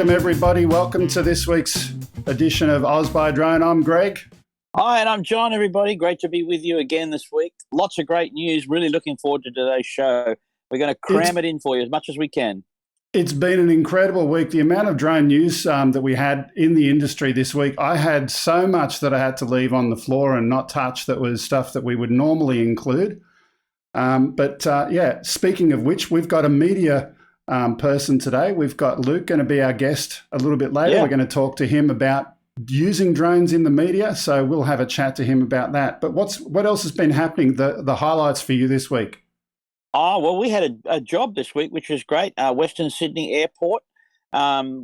Welcome everybody, welcome to this week's edition of OzByDrone. I'm Greg. Hi, and I'm John, everybody. Great to be with you again this week. Lots of great news. Really looking forward to today's show. We're going to cram it in for you as much as we can. It's been an incredible week. The amount of drone news that we had in the industry this week, I had so much that I had to leave on the floor and not touch that was stuff that we would normally include. Speaking of which, we've got a media person today. We've got Luke going to be our guest a little bit later. Yeah. We're going to talk to him about using drones in the media, so we'll have a chat to him about that. But what else has been happening, the highlights for you this week? Oh, well, we had a job this week, which was great. Western Sydney Airport,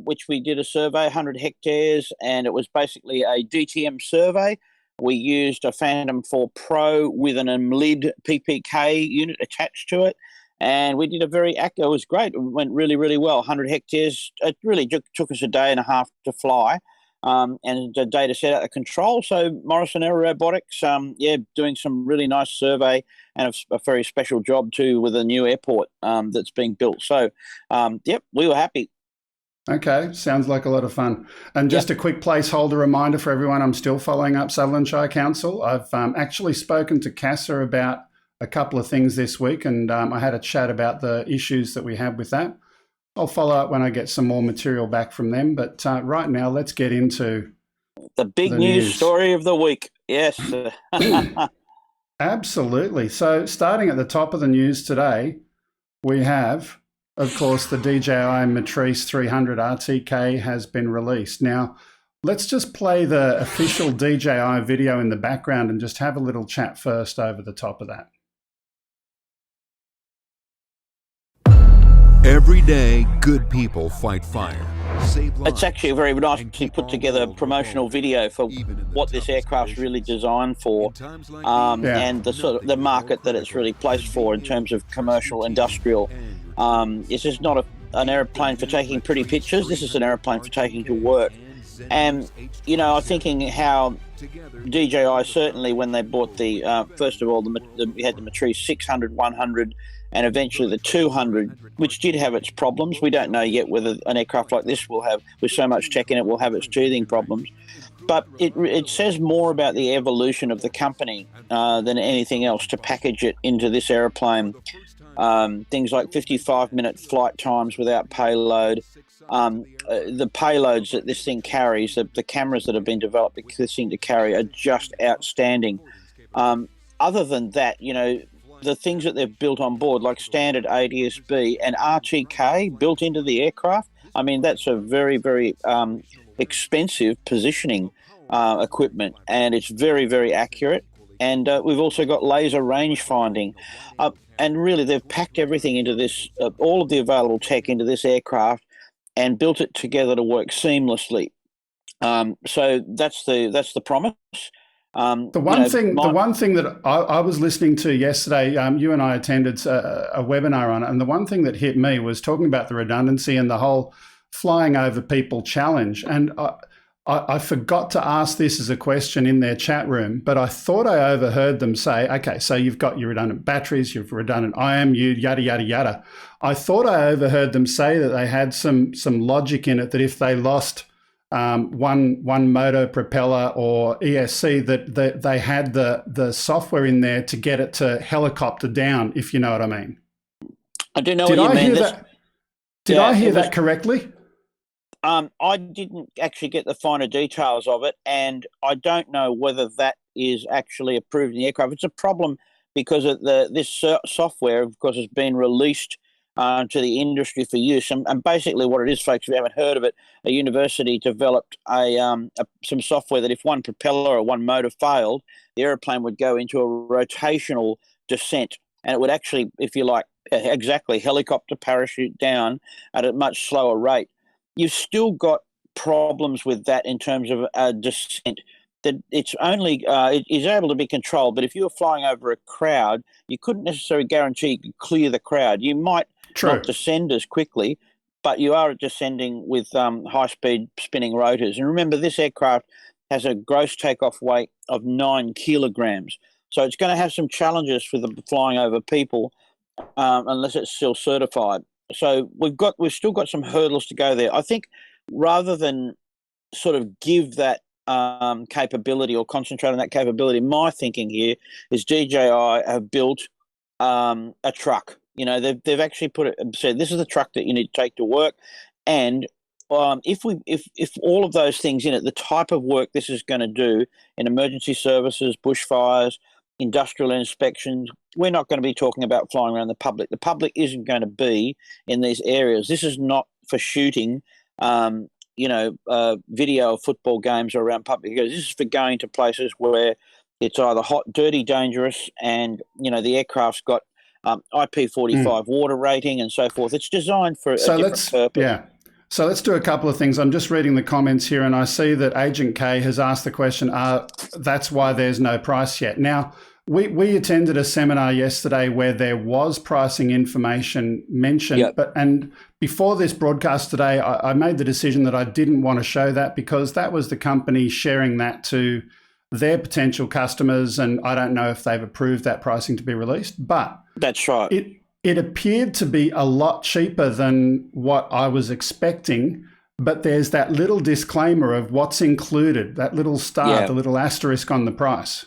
which we did a survey, 100 hectares, and it was basically a DTM survey. We used a Phantom 4 Pro with an MLID PPK unit attached to it, and we did it was great. It went really, really well. 100 hectares. It really took us a day and a half to fly, and a day to set out the control. So Morrison Aerobotics, doing some really nice survey and a very special job too with a new airport that's being built. So, we were happy. Okay, sounds like a lot of fun. And just a quick placeholder reminder for everyone, I'm still following up Sutherland Shire Council. I've actually spoken to CASA about a couple of things this week, and I had a chat about the issues that we have with that. I'll follow up when I get some more material back from them. But right now, let's get into the big news story of the week. Yes. Absolutely. So starting at the top of the news today, we have, of course, the DJI Matrice 300 RTK has been released. Now, let's just play the official DJI video in the background and just have a little chat first over the top of that. Every day, good people fight fire. It's actually a very nicely put together promotional video for what this aircraft's really designed for, and the sort of the market that it's really placed for in terms of commercial, industrial. This is not an airplane for taking pretty pictures. This is an airplane for taking to work. And I'm thinking how DJI certainly, when they bought the first of all, we had the Matrice 600, 100. And eventually the 200, which did have its problems. We don't know yet whether an aircraft like this will have, with so much tech in it, will have its teething problems. But it says more about the evolution of the company than anything else to package it into this aeroplane. Things like 55-minute flight times without payload. The payloads that this thing carries, the cameras that have been developed for this thing to carry are just outstanding. Other than that, the things that they've built on board, like standard ADS-B and RTK built into the aircraft, I mean, that's a very, very expensive positioning equipment, and it's very, very accurate. And we've also got laser range finding. And really, they've packed everything into this, all of the available tech into this aircraft and built it together to work seamlessly. So that's the promise. The one thing that I was listening to yesterday, you and I attended a webinar on it, and the one thing that hit me was talking about the redundancy and the whole flying over people challenge. And I forgot to ask this as a question in their chat room, but I thought I overheard them say, okay, so you've got your redundant batteries, you've redundant IMU, yada, yada, yada. I thought I overheard them say that they had some logic in it, that if they lost one motor propeller or ESC, that they had the software in there to get it to helicopter down, if you know what I mean. I do know what you mean. Did I hear that correctly? I didn't actually get the finer details of it, and I don't know whether that is actually approved in the aircraft. It's a problem because of this software, of course, has been released to the industry for use. And basically what it is, folks, if you haven't heard of it, a university developed some software that if one propeller or one motor failed, the airplane would go into a rotational descent. And it would actually, if you like, exactly helicopter parachute down at a much slower rate. You've still got problems with that in terms of descent. That it's only it is able to be controlled, but if you were flying over a crowd, you couldn't necessarily guarantee you could clear the crowd. You might not descend as quickly, but you are descending with high-speed spinning rotors. And remember, this aircraft has a gross takeoff weight of 9 kilograms, so it's going to have some challenges for the flying over people unless it's still certified. So we've still got some hurdles to go there. I think rather than sort of give that capability or concentrate on that capability. My thinking here is DJI have built a truck. You know, they've actually said this is the truck that you need to take to work, and if all of those things in it, the type of work this is going to do in emergency services, bushfires, industrial inspections, we're not going to be talking about flying around the public. The public isn't going to be in these areas. This is not for shooting, video of football games around public. This is for going to places where it's either hot, dirty, dangerous, and, the aircraft's got IP45 water rating and so forth. It's designed for a different purpose. Yeah. So let's do a couple of things. I'm just reading the comments here, and I see that Agent K has asked the question, that's why there's no price yet. Now, we attended a seminar yesterday where there was pricing information mentioned, and before this broadcast today, I made the decision that I didn't want to show that because that was the company sharing that to their potential customers, and I don't know if they've approved that pricing to be released, but that's right. It appeared to be a lot cheaper than what I was expecting, but there's that little disclaimer of what's included, that little star, the little asterisk on the price.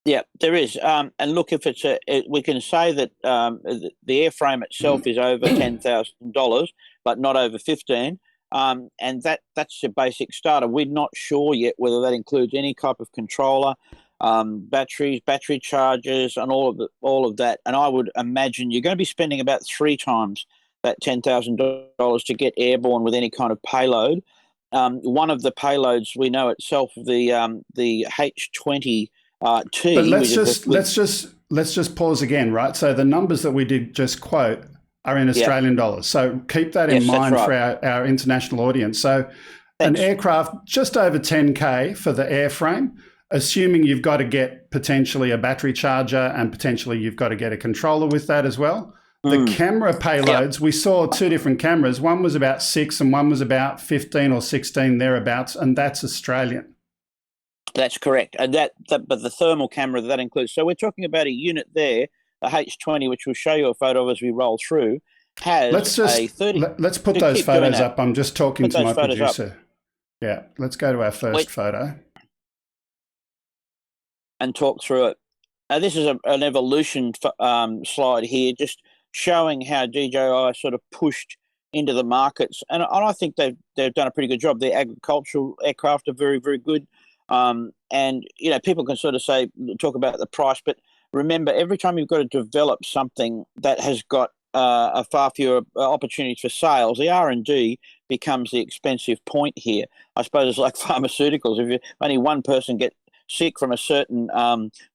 Yeah, there is. And look, if we can say that the airframe itself is over $10,000, but not over $15,000. And that's the basic starter. We're not sure yet whether that includes any type of controller, batteries, battery chargers, and all of that. And I would imagine you're going to be spending about 3 times that $10,000 to get airborne with any kind of payload. One of the payloads we know itself, the H20T. But let's just pause again, right? So the numbers that we did just quote are in Australian dollars. So keep that in mind for our international audience. So an aircraft just over 10K for the airframe, assuming you've got to get potentially a battery charger and potentially you've got to get a controller with that as well. The camera payloads, we saw 2 different cameras. One was about 6 and one was about 15 or 16 thereabouts, and that's Australian. That's correct. And but the thermal camera that includes. So we're talking about a unit there, the H20, which we'll show you a photo of as we roll through, has a 30. Let's put those photos up. I'm just talking to my producer. Yeah, let's go to our first photo. And talk through it. This is an evolution slide here, just showing how DJI sort of pushed into the markets. And I think they've done a pretty good job. Their agricultural aircraft are very, very good. And, people can sort of talk about the price, but remember, every time you've got to develop something that has got a far fewer opportunities for sales, the R&D becomes the expensive point here. I suppose it's like pharmaceuticals. If only one person gets sick from a certain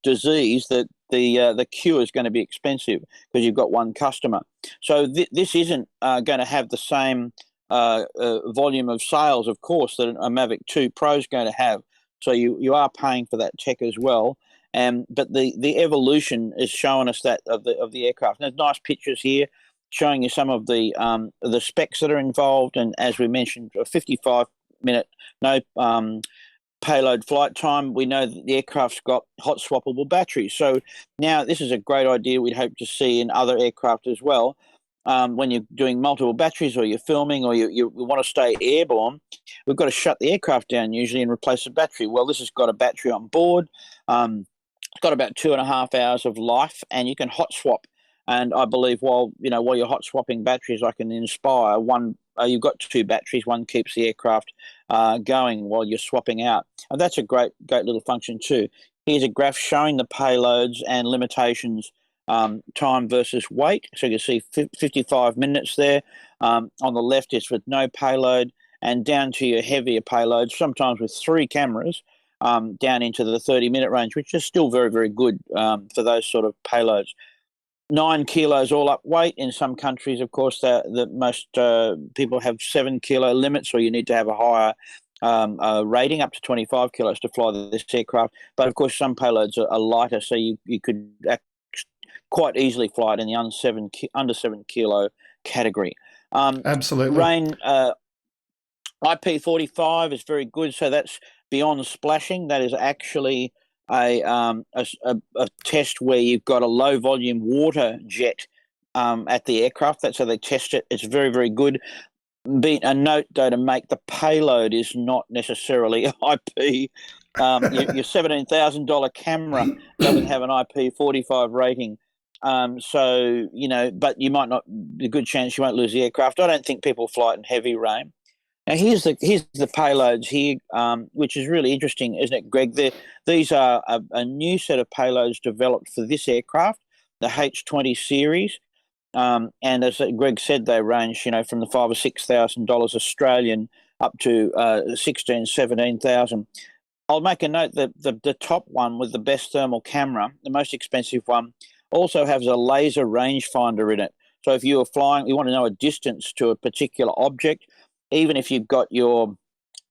disease, that the cure is going to be expensive because you've got one customer. So this isn't going to have the same volume of sales, of course, that a Mavic 2 Pro is going to have. So you are paying for that tech as well. But the evolution is showing us that of the aircraft. And there's nice pictures here showing you some of the specs that are involved. And as we mentioned, a 55-minute no payload flight time. We know that the aircraft's got hot swappable batteries. So now this is a great idea we'd hope to see in other aircraft as well. When you're doing multiple batteries or you're filming or you want to stay airborne, we've got to shut the aircraft down usually and replace the battery. Well, this has got a battery on board. It's got about 2.5 hours of life, and you can hot swap. And I believe while you're hot swapping batteries, like an Inspire, you've got 2 batteries. One keeps the aircraft going while you're swapping out. And that's a great little function too. Here's a graph showing the payloads and limitations, time versus weight. So you see 55 minutes there. On the left is with no payload, and down to your heavier payloads, sometimes with 3 cameras, down into the 30-minute range, which is still very, very good for those sort of payloads. 9 kilos all up weight. In some countries, of course, the most people have 7 kilo limits, or you need to have a higher rating up to 25 kilos to fly this aircraft. But of course, some payloads are lighter, so you could quite easily fly it in the under 7 kilo category. Absolutely. Rain IP45 is very good, so that's beyond splashing. That is actually a test where you've got a low volume water jet at the aircraft. That's how they test it. It's very, very good. a note, though, to make: the payload is not necessarily IP. Your $17,000 camera doesn't have an IP45 rating. So, but you might not, a good chance you won't lose the aircraft. I don't think people fly it in heavy rain. Now, here's the payloads here, which is really interesting, isn't it, Greg? These are a new set of payloads developed for this aircraft, the H20 series. And as Greg said, they range, from the $5,000 or $6,000 Australian up to 16,000, 17,000. I'll make a note that the top one with the best thermal camera, the most expensive one, also has a laser rangefinder in it. So if you are flying, you want to know a distance to a particular object, even if you've got your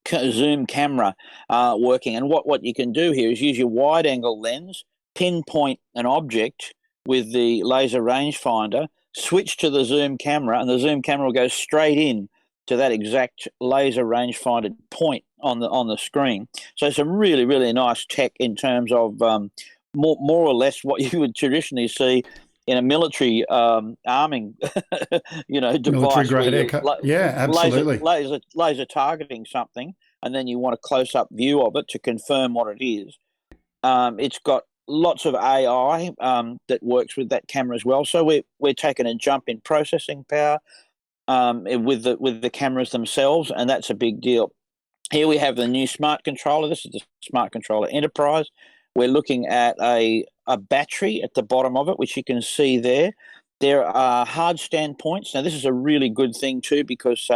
zoom camera working. And what you can do here is use your wide-angle lens, pinpoint an object with the laser rangefinder, switch to the zoom camera, and the zoom camera will go straight in to that exact laser rangefinder point on the screen. So some really, really nice tech in terms of more or less what you would traditionally see in a military arming, device. Military grade yeah, absolutely. Laser targeting something, and then you want a close-up view of it to confirm what it is. It's got lots of AI that works with that camera as well. So we're taking a jump in processing power with the cameras themselves, and that's a big deal. Here we have the new smart controller. This is the Smart Controller Enterprise. We're looking at a battery at the bottom of it, which you can see there. There are hard stand points. Now, this is a really good thing too, because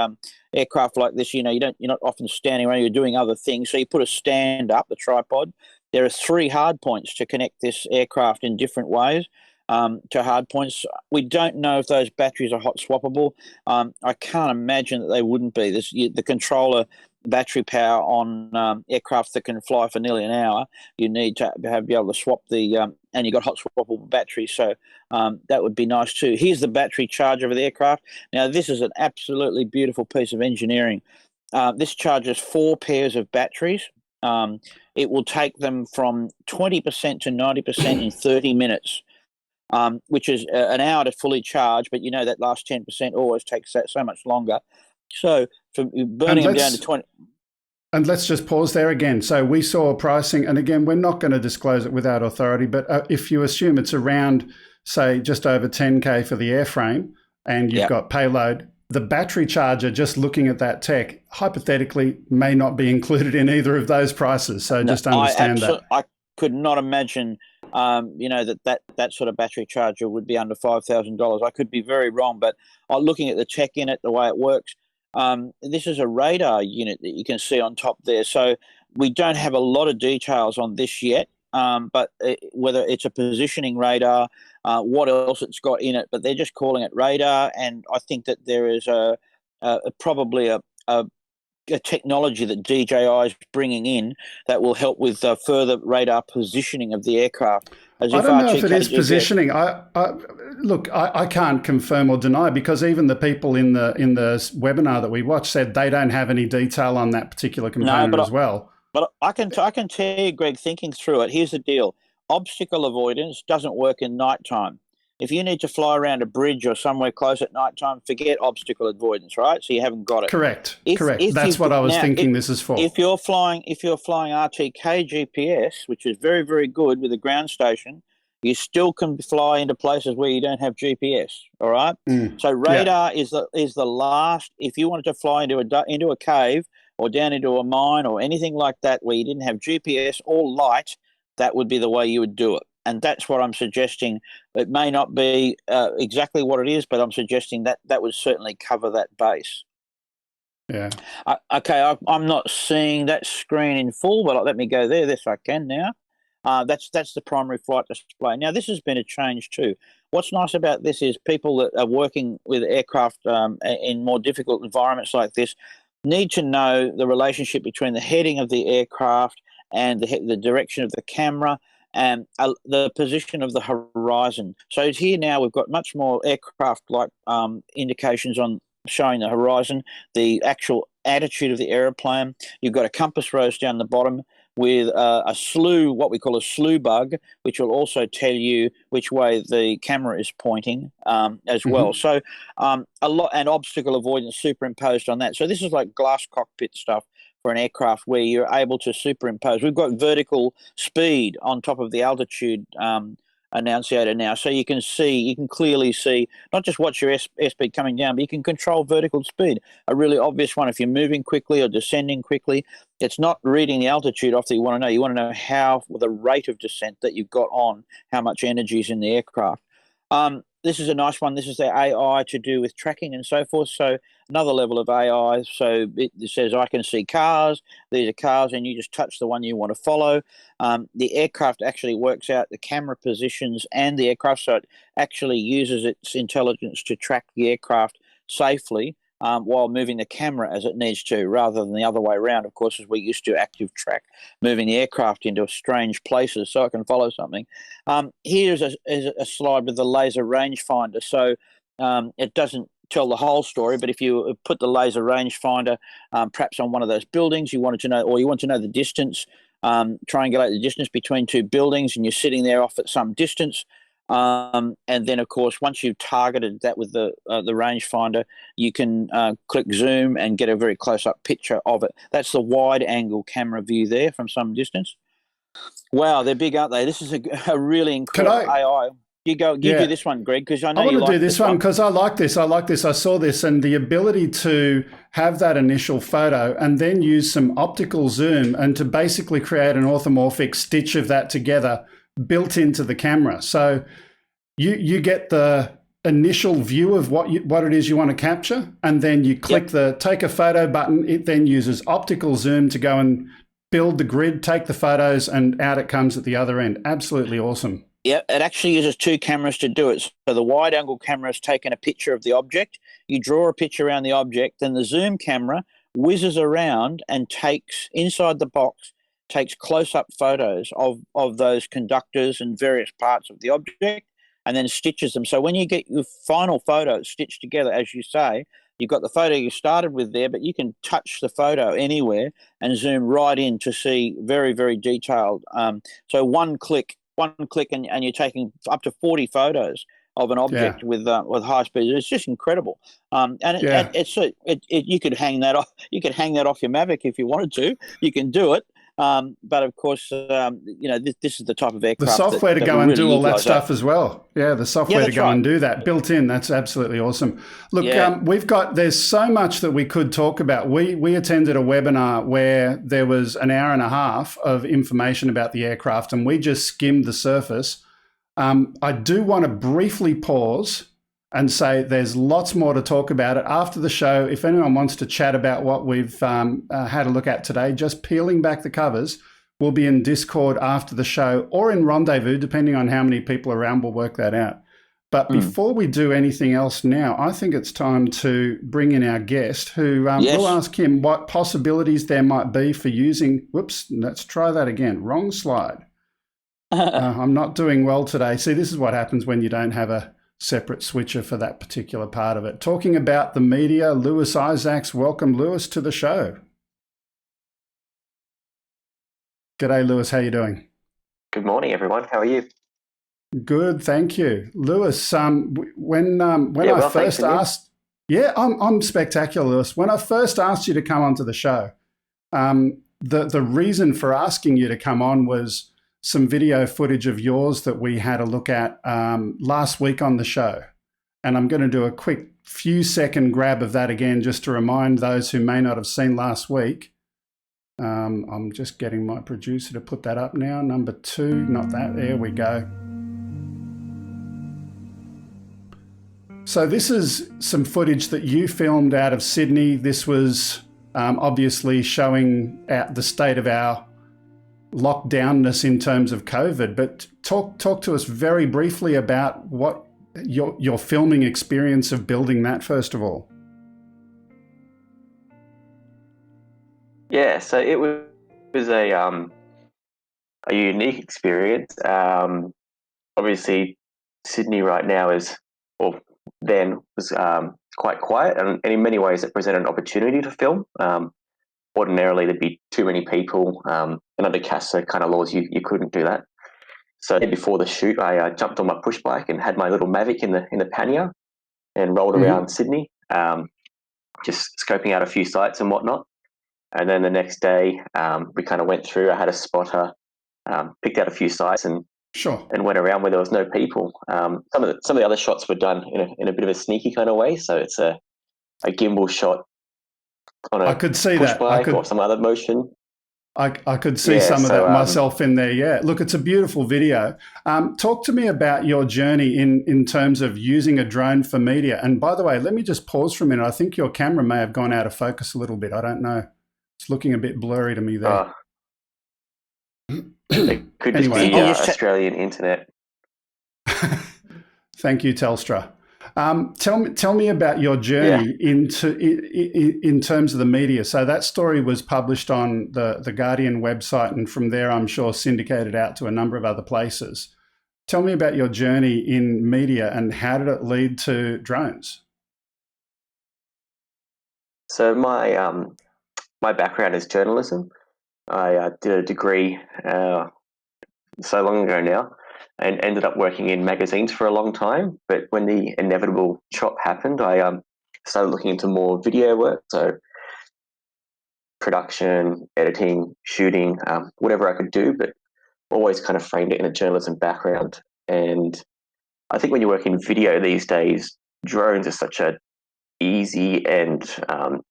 aircraft like this, you're not often standing around. You're doing other things. So you put a stand up, the tripod. There are 3 hard points to connect this aircraft in different ways to hard points. We don't know if those batteries are hot swappable. I can't imagine that they wouldn't be. The controller battery power on aircraft that can fly for nearly an hour, you need to be able to swap and you've got hot swappable batteries. So that would be nice too. Here's the battery charger of the aircraft. Now, this is an absolutely beautiful piece of engineering. This charges 4 pairs of batteries. It will take them from 20% to 90% in 30 minutes, which is an hour to fully charge, but that last 10% always takes that so much longer. So from burning them down to 20. And let's just pause there again. So we saw pricing, and again, we're not going to disclose it without authority, but if you assume it's around, say, just over 10K for the airframe, and you've got payload, the battery charger, just looking at that tech, hypothetically may not be included in either of those prices. So just understand that. I could not imagine, that sort of battery charger would be under $5,000. I could be very wrong, but looking at the tech in it, the way it works, this is a radar unit that you can see on top there. So we don't have a lot of details on this yet, but whether it's a positioning radar, what else it's got in it, but they're just calling it radar. And I think that there is probably a technology that DJI is bringing in that will help with further radar positioning of the aircraft. I don't know if it is positioning. I can't confirm or deny, because even the people in the webinar that we watched said they don't have any detail on that particular component as well. But I can tell you, Greg, thinking through it, here's the deal. Obstacle avoidance doesn't work in nighttime. If you need to fly around a bridge or somewhere close at nighttime, forget obstacle avoidance, right? So you haven't got it. Correct. That's what I was thinking this is for. If you're flying RTK GPS, which is very, very good with a ground station, you still can fly into places where you don't have GPS, all right? So radar is the last. If you wanted to fly into a cave or down into a mine or anything like that where you didn't have GPS or light, that would be the way you would do it. And that's what I'm suggesting. It may not be exactly what it is, but I'm suggesting that would certainly cover that base. Yeah. Okay, I'm not seeing that screen in full, but let me go there. This I can now. That's the primary flight display. Now, this has been a change too. What's nice about this is people that are working with aircraft in more difficult environments like this need to know the relationship between the heading of the aircraft and the direction of the camera and the position of the horizon. So here now we've got much more aircraft-like indications on showing the horizon, the actual attitude of the aeroplane. You've got a compass rose down the bottom with a slew, what we call a slew bug, which will also tell you which way the camera is pointing as well. So a lot, and obstacle avoidance superimposed on that. So this is like glass cockpit stuff for an aircraft where you're able to superimpose. We've got vertical speed on top of the altitude annunciator now, so you can clearly see not just what's your airspeed coming down, but you can control vertical speed. A really obvious one if you're moving quickly or descending quickly. It's not reading the altitude off that you want to know. You want to know how the rate of descent that you've got on, how much energy is in the aircraft. This is a nice one. This is the AI to do with tracking and so forth. So another level of AI. So it says, I can see cars. These are cars, and you just touch the one you want to follow. The aircraft actually works out the camera positions and the aircraft, so it actually uses its intelligence to track the aircraft safely while moving the camera as it needs to, rather than the other way around, of course, as we used to active track, moving the aircraft into strange places so it can follow something. Here's a slide with the laser rangefinder. So it doesn't tell the whole story, but if you put the laser rangefinder perhaps on one of those buildings you want to know the distance, triangulate the distance between two buildings, and you're sitting there off at some distance. And then, of course, once you've targeted that with the rangefinder, you can click zoom and get a very close-up picture of it. That's the wide-angle camera view there from some distance. Wow, they're big, aren't they? This is a really incredible AI. You do this one, Greg, because I know you like this one. I want to do this one because I like this. I saw this, and the ability to have that initial photo and then use some optical zoom and to basically create an orthomorphic stitch of that together built into the camera. So you get the initial view of what it is you want to capture, and then you click the take a photo button. It then uses optical zoom to go and build the grid, take the photos, and out it comes at the other end. Absolutely awesome. Yeah, it actually uses two cameras to do it. So the wide-angle camera has taken a picture of the object. You draw a picture around the object, then the zoom camera whizzes around and takes, inside the box, takes close-up photos of those conductors and various parts of the object, and then stitches them. So when you get your final photo stitched together, as you say, you've got the photo you started with there, but you can touch the photo anywhere and zoom right in to see very, very detailed. So one click, and you're taking up to 40 photos of an object with high speed. It's just incredible. You could hang that off. You could hang that off your Mavic if you wanted to. You can do it. But of course, this is the type of aircraft. The software to go and do all that stuff as well. Yeah, the software to go and do that built in. That's absolutely awesome. Look, there's so much that we could talk about. We attended a webinar where there was an hour and a half of information about the aircraft, and we just skimmed the surface. I do want to briefly pause and say there's lots more to talk about it after the show. If anyone wants to chat about what we've had a look at today, just peeling back the covers, we'll be in Discord after the show or in Rendezvous, depending on how many people around. We'll work that out. But before we do anything else now, I think it's time to bring in our guest who we'll ask him what possibilities there might be for using, let's try that again. Wrong slide. I'm not doing well today. See, this is what happens when you don't have a separate switcher for that particular part of it. Talking about the media, Lewis Isaacs. Welcome, Lewis, to the show. G'day, Lewis. How you doing? Good morning, everyone. How are you? Good, thank you, Lewis. When I first asked, I'm spectacular, Lewis. When I first asked you to come onto the show, the reason for asking you to come on was some video footage of yours that we had a look at last week on the show. And I'm going to do a quick few-second grab of that again just to remind those who may not have seen last week. I'm just getting my producer to put that up now. Number 2, not that. There we go. So this is some footage that you filmed out of Sydney. This was obviously showing out the state of our lockdownness in terms of COVID, but talk to us very briefly about what your filming experience of building that, first of all. Yeah, so it was a unique experience. Obviously, Sydney right now was quite quiet, and in many ways it presented an opportunity to film. Ordinarily, there'd be too many people, and under CASA kind of laws, you couldn't do that. So before the shoot, I jumped on my push bike and had my little Mavic in the pannier and rolled around Sydney, just scoping out a few sites and whatnot. And then the next day, we kind of went through. I had a spotter, picked out a few sites and went around where there was no people. Some of the other shots were done in a bit of a sneaky kind of way. So it's a gimbal shot on a push bike or some other motion. I could see some of that myself in there. Yeah, look, it's a beautiful video. Talk to me about your journey in terms of using a drone for media. And by the way, let me just pause for a minute. I think your camera may have gone out of focus a little bit. I don't know. It's looking a bit blurry to me there. It could just be Australian internet. Thank you, Telstra. Tell me about your journey in terms of the media. So that story was published on the Guardian website, and from there, I'm sure, syndicated out to a number of other places. Tell me about your journey in media and how did it lead to drones? So my background is journalism. I did a degree so long ago now, and ended up working in magazines for a long time. But when the inevitable chop happened, I started looking into more video work, so production, editing, shooting, whatever I could do, but always kind of framed it in a journalism background. And I think when you work in video these days, drones are such a easy and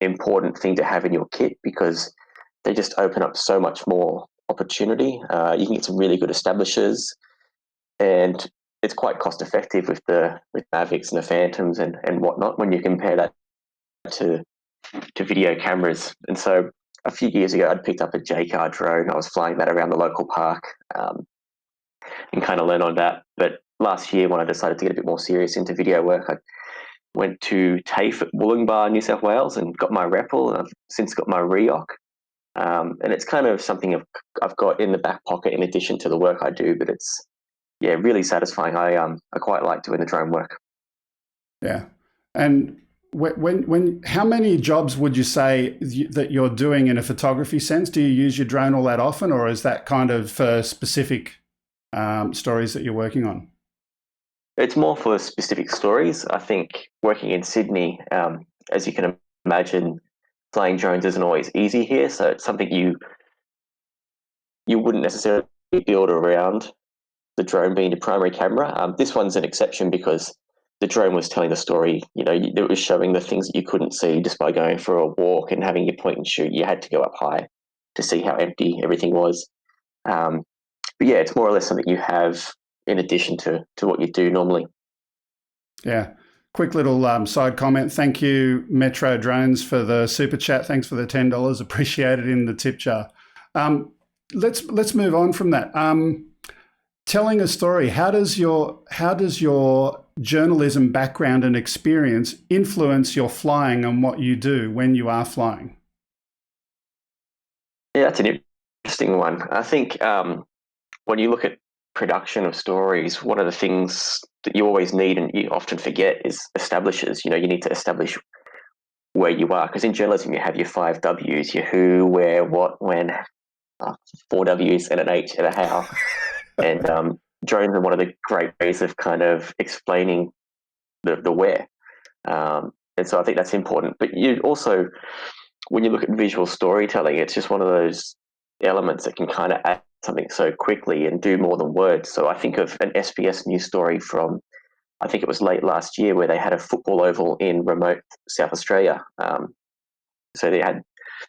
important thing to have in your kit because they just open up so much more opportunity. You can get some really good establishers, and it's quite cost effective with Mavics and the Phantoms and whatnot when you compare that to video cameras. And so a few years ago, I'd picked up a JCar drone. I was flying that around the local park and kind of learned on that. But last year, when I decided to get a bit more serious into video work, I went to TAFE at Wollongbar, New South Wales, and got my REPL, and I've since got my REOC. And it's kind of something I've got in the back pocket in addition to the work I do, but it's really satisfying. I quite like doing the drone work. Yeah. And when how many jobs would you say that you're doing in a photography sense? Do you use your drone all that often, or is that kind of for specific stories that you're working on? It's more for specific stories. I think working in Sydney, as you can imagine, flying drones isn't always easy here. So it's something you wouldn't necessarily build around the drone being the primary camera. This one's an exception because the drone was telling the story. It was showing the things that you couldn't see just by going for a walk and having your point and shoot. You had to go up high to see how empty everything was. But yeah, it's more or less something you have in addition to what you do normally. Yeah. Quick little side comment. Thank you, Metro Drones, for the super chat. Thanks for the $10. Appreciated in the tip jar. Let's move on from that. Telling a story. How does your journalism background and experience influence your flying and what you do when you are flying? Yeah, that's an interesting one. I think when you look at production of stories, one of the things that you always need and you often forget is establishers. You need to establish where you are, because in journalism you have your 5 W's, your who, where, what, when, 4 W's and an H and a how. And drones are one of the great ways of kind of explaining the where. And so I think that's important. But you also, when you look at visual storytelling, it's just one of those elements that can kind of add something so quickly and do more than words. So I think of an SBS news story from, I think it was late last year, where they had a football oval in remote South Australia. So they had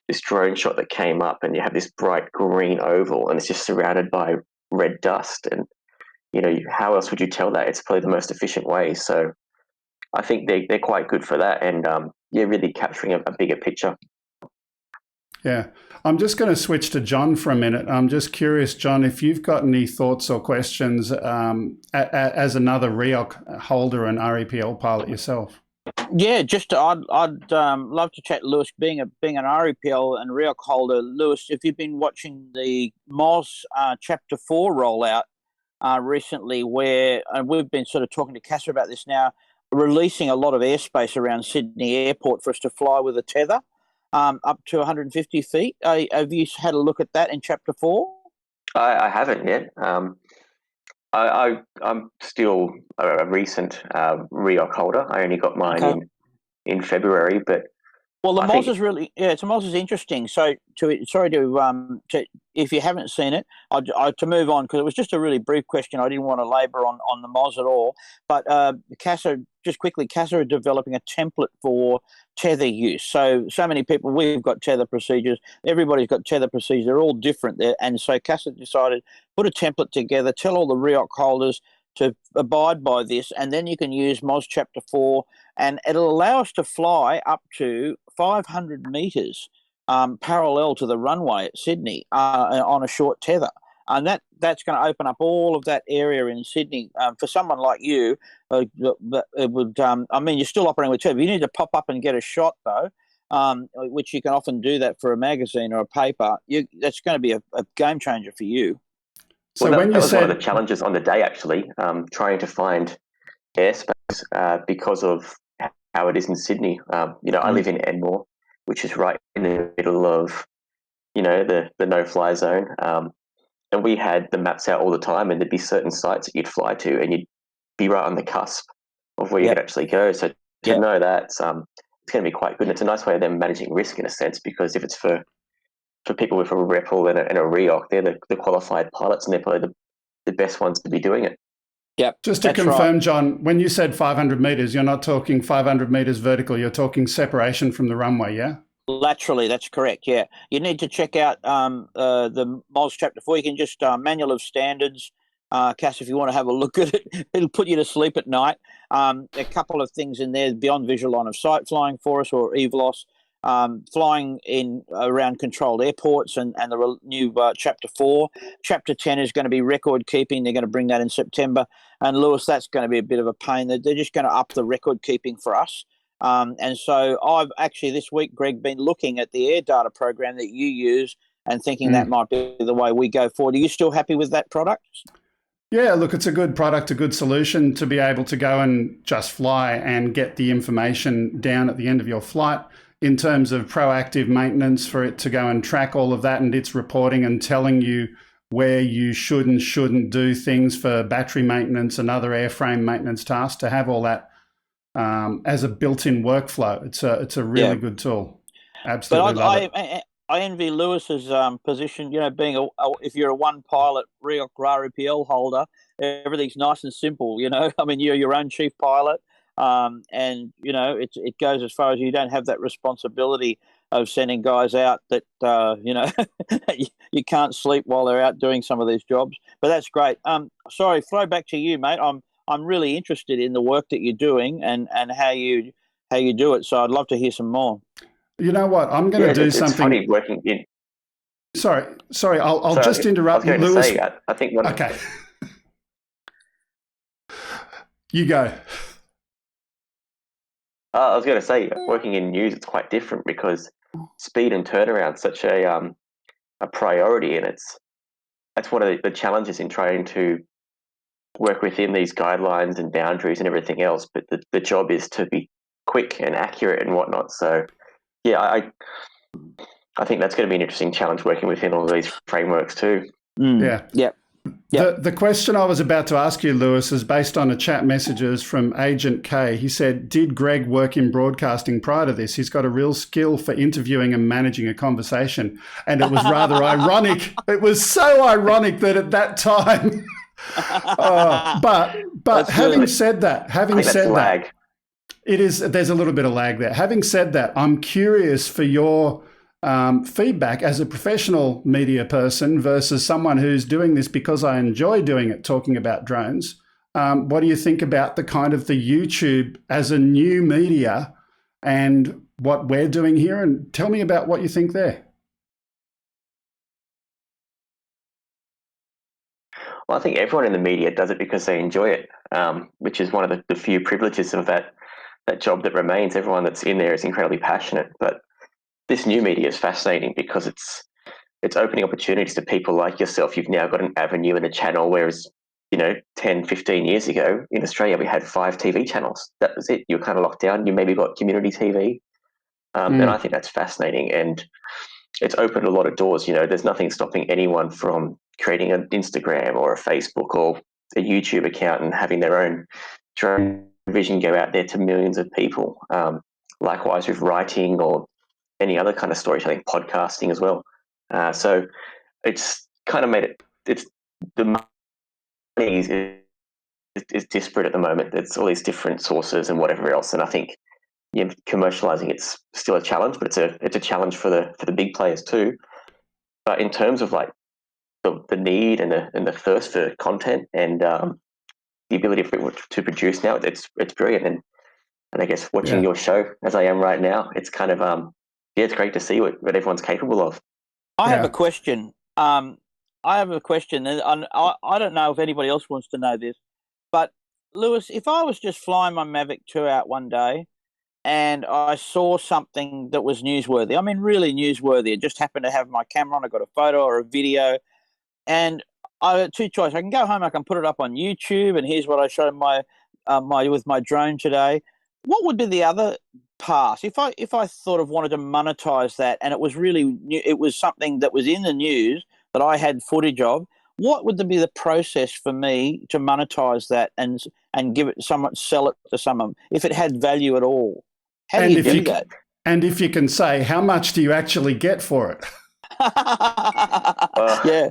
this drone shot that came up, and you have this bright green oval, and it's just surrounded by red dust. And how else would you tell that? It's probably the most efficient way. So I think they're quite good for that, and really capturing a bigger picture. Yeah. I'm just going to switch to John for a minute. I'm just curious, John, if you've got any thoughts or questions as another REOC holder and REPL pilot yourself. Yeah, I'd love to chat, Lewis, being an REPL and REOC holder. Lewis, if you've been watching the Moz Chapter 4 rollout recently, where, and we've been sort of talking to CASA about this now, releasing a lot of airspace around Sydney Airport for us to fly with a tether up to 150 feet. Have you had a look at that in Chapter 4? I haven't yet. I'm still a recent REOC holder. I only got mine in February, but well, the MOS is really the MOS is interesting. So if you haven't seen it, to move on, because it was just a really brief question. I didn't want to labour on the MOS at all. But CASA are developing a template for tether use. So many people, we've got tether procedures. Everybody's got tether procedures. They're all different there. And so CASA decided, put a template together, tell all the REOC holders to abide by this, and then you can use MOS Chapter 4, and it'll allow us to fly up to 500 metres parallel to the runway at Sydney on a short tether. And that's going to open up all of that area in Sydney. For someone like you, it would. You're still operating with tether. You need to pop up and get a shot, though, which you can often do that for a magazine or a paper. That's going to be a game changer for you. So that was one of the challenges on the day, actually, trying to find airspace because of how it is in Sydney. I live in Enmore, which is right in the middle of, the no-fly zone. And we had the maps out all the time, and there'd be certain sites that you'd fly to, and you'd be right on the cusp of where you could actually go. So to know that, it's going to be quite good. And it's a nice way of them managing risk in a sense, because if it's for people with a REPL and a REOC, they're the qualified pilots, and they're probably the best ones to be doing it. Yep. Just to confirm, right. John, when you said 500 metres, you're not talking 500 metres vertical, you're talking separation from the runway, yeah? Laterally, that's correct, yeah. You need to check out the MOS Chapter 4. You can just Manual of Standards, Cass, if you want to have a look at it. It'll put you to sleep at night. A couple of things in there, beyond visual line of sight flying for us, or EVLOS, flying in around controlled airports, and the new Chapter 4. Chapter 10 is going to be record keeping. They're going to bring that in September. And Lewis, that's going to be a bit of a pain. They're just going to up the record keeping for us. And so I've actually this week, Greg, been looking at the air data program that you use and thinking that might be the way we go forward. Are you still happy with that product? Yeah, look, it's a good product, a good solution to be able to go and just fly and get the information down at the end of your flight in terms of proactive maintenance, for it to go and track all of that, and it's reporting and telling you where you should and shouldn't do things for battery maintenance and other airframe maintenance tasks. To have all that as a built-in workflow, it's a really good tool. Absolutely, but I envy Lewis's position. Being if you're a one pilot REOC RAPL holder, everything's nice and simple. You're your own chief pilot, and it goes as far as you don't have that responsibility of sending guys out that you can't sleep while they're out doing some of these jobs. But that's great. Sorry, throw back to you, mate. I'm really interested in the work that you're doing and how you do it. So I'd love to hear some more. You know what? I'm going to do something. It's funny working in. Sorry. I'll just interrupt you, Lewis. I think one. Okay. You go. I was going to say, working in news, it's quite different because speed and turnaround is such a priority, and that's one of the challenges in trying to work within these guidelines and boundaries and everything else. But the job is to be quick and accurate and whatnot. So, yeah, I think that's going to be an interesting challenge working within all of these frameworks too. Yeah. Yep. The question I was about to ask you, Lewis, is based on a chat messages from Agent K. He said, did Greg work in broadcasting prior to this? He's got a real skill for interviewing and managing a conversation. And it was rather ironic. It was so ironic that at that time... but having said that, there's a little bit of lag there. Having said that, I'm curious for your feedback as a professional media person versus someone who's doing this because I enjoy doing it, talking about drones. What do you think about the YouTube as a new media and what we're doing here? And tell me about what you think there. Well, I think everyone in the media does it because they enjoy it, which is one of the few privileges of that job that remains. Everyone that's in there is incredibly passionate. But this new media is fascinating because it's opening opportunities to people like yourself. You've now got an avenue and a channel, whereas 10, 15 years ago in Australia, we had 5 TV channels. That was it. You were kind of locked down. You maybe got community TV. And I think that's fascinating. And it's opened a lot of doors. There's nothing stopping anyone from creating an Instagram or a Facebook or a YouTube account and having their own drone vision go out there to millions of people. Likewise with writing or any other kind of storytelling, podcasting as well. So it's kind of made it's the money is disparate at the moment. There's all these different sources and whatever else. And I think commercializing it's still a challenge, but it's a challenge for the big players too. But in terms of like the need and the thirst for content and the ability to produce now, it's brilliant. And I guess watching your show as I am right now, it's kind of it's great to see what everyone's capable of. I have a question. And I don't know if anybody else wants to know this, but Lewis, if I was just flying my Mavic 2 out one day and I saw something that was newsworthy, I mean really newsworthy, it just happened to have my camera on, I got a photo or a video, and I had 2 choices. I can go home, I can put it up on YouTube, and here's what I showed with my drone today. What would be the other path if I sort of wanted to monetize that, and it was something that was in the news that I had footage of? What would be the process for me to monetize that and sell it to someone if it had value at all? How do you do that? And if you can say, how much do you actually get for it? Yeah.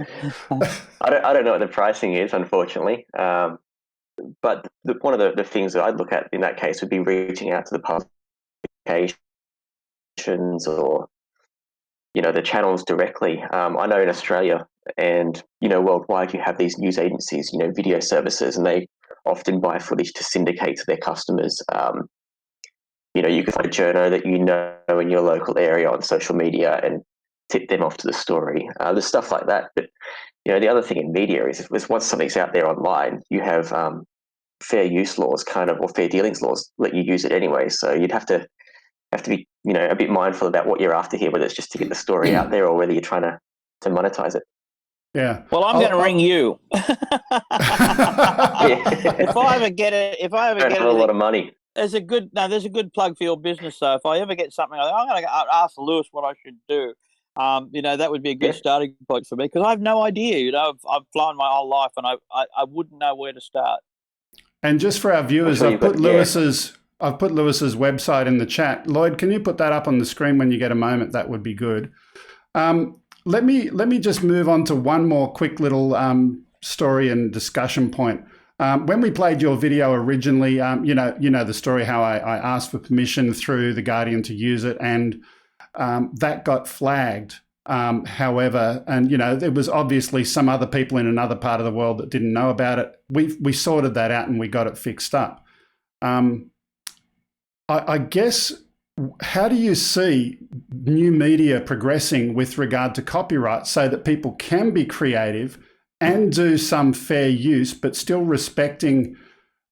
I don't know what the pricing is, unfortunately. But one of the things that I'd look at in that case would be reaching out to the publications or, the channels directly. I know in Australia and, worldwide, you have these news agencies, video services, and they often buy footage to syndicate to their customers. You can find a journo that in your local area on social media and tip them off to the story. There's stuff like that. But, the other thing in media is once something's out there online, you have fair use laws or fair dealings laws let you use it anyway. So you'd have to be, a bit mindful about what you're after here, whether it's just to get the story out there or whether you're trying to monetize it. Yeah. Well, I'm going to ring you. If I ever get it, a lot of money. There's a good plug for your business. So if I ever get something, I'm going to ask Lewis what I should do. That would be a good starting point for me, because I have no idea. I've flown my whole life and I wouldn't know where to start. And just for our viewers, I've put Lewis's website in the chat. Lloyd, can you put that up on the screen when you get a moment? That would be good. Let me just move on to one more quick little story and discussion point. When we played your video originally, you know the story how I asked for permission through the Guardian to use it, and that got flagged. However, and there was obviously some other people in another part of the world that didn't know about it. We sorted that out and we got it fixed up. I guess, how do you see new media progressing with regard to copyright so that people can be creative and do some fair use, but still respecting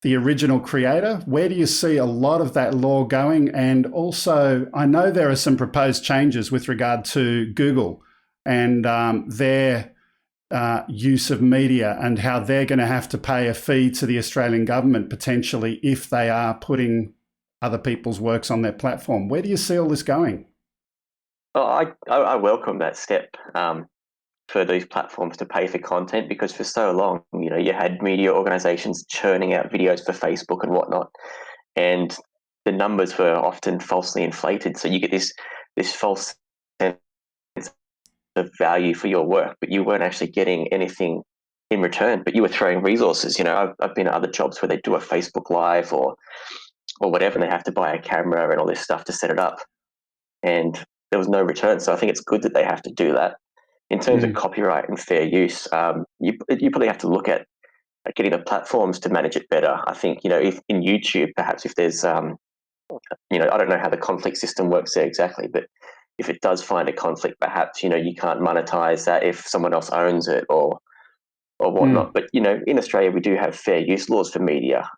the original creator? Where do you see a lot of that law going? And also, I know there are some proposed changes with regard to Google and their use of media and how they're going to have to pay a fee to the Australian government potentially if they are putting other people's works on their platform. Where do you see all this going? Well, I welcome that step for these platforms to pay for content, because for so long, you had media organizations churning out videos for Facebook and whatnot, and the numbers were often falsely inflated. So you get this false sense of value for your work, but you weren't actually getting anything in return, but you were throwing resources. I've been at other jobs where they do a Facebook Live or whatever, and they have to buy a camera and all this stuff to set it up, and there was no return. So I think it's good that they have to do that. In terms of copyright and fair use, you probably have to look at getting the platforms to manage it better. I think, if in YouTube, perhaps if there's, I don't know how the conflict system works there exactly, but if it does find a conflict, perhaps, you can't monetize that if someone else owns it or whatnot. But, in Australia, we do have fair use laws for media.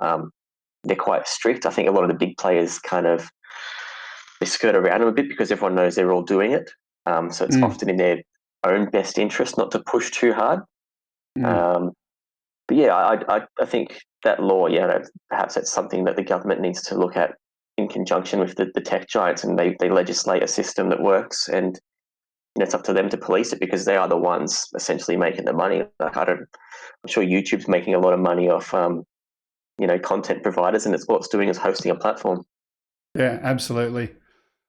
They're quite strict. I think a lot of the big players they skirt around them a bit because everyone knows they're all doing it. So it's often in their own best interest not to push too hard. yeah, I think that law, perhaps that's something that the government needs to look at in conjunction with the tech giants, and they legislate a system that works, and it's up to them to police it, because they are the ones essentially making the money. Like, I'm sure YouTube's making a lot of money off content providers, and all it's doing is hosting a platform. Yeah, absolutely.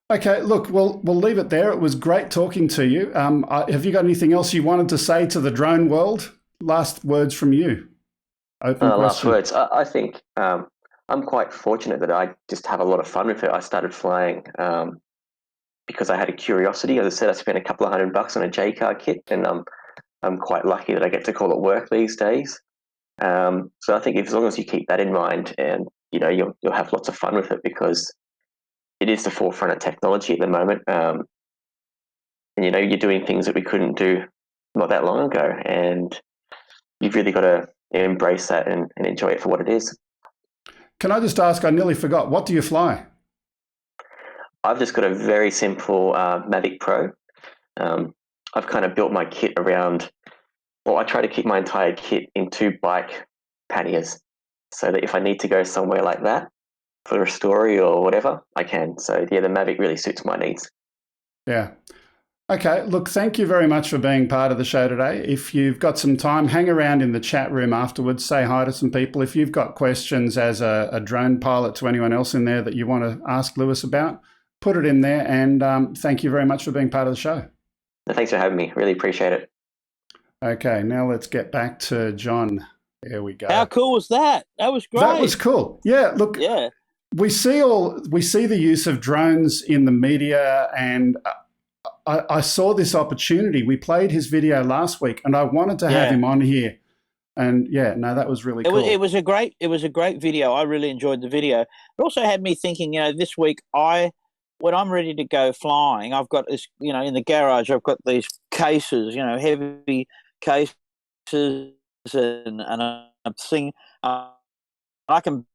Okay, look, we'll leave it there. It was great talking to you. Have you got anything else you wanted to say to the drone world? Last words from you. Open question. Last words. I think I'm quite fortunate that I just have a lot of fun with it. I started flying because I had a curiosity. As I said, I spent a couple of $100 on a J-car kit, and I'm quite lucky that I get to call it work these days. So I think as long as you keep that in mind, and you'll have lots of fun with it, because it is the forefront of technology at the moment. And you're doing things that we couldn't do not that long ago, and you've really got to embrace that and enjoy it for what it is. Can I just ask, I nearly forgot, what do you fly? I've just got a very simple Mavic Pro. I've kind of built my kit around, I try to keep my entire kit in 2 bike panniers, so that if I need to go somewhere like that for a story or whatever, I can. So yeah, the Mavic really suits my needs. Yeah. Okay, look, thank you very much for being part of the show today. If you've got some time, hang around in the chat room afterwards, say hi to some people. If you've got questions as a drone pilot to anyone else in there that you want to ask Lewis about, put it in there, and thank you very much for being part of the show. Thanks for having me. Really appreciate it. Okay, now let's get back to John. There we go. How cool was that? That was great. That was cool. Yeah, look, we see the use of drones in the media, and I saw this opportunity. We played his video last week, and I wanted to have him on here. And that was really cool. It was a great video. I really enjoyed the video. It also had me thinking, this week when I'm ready to go flying, I've got this, in the garage, I've got these cases, heavy cases, and a thing. I can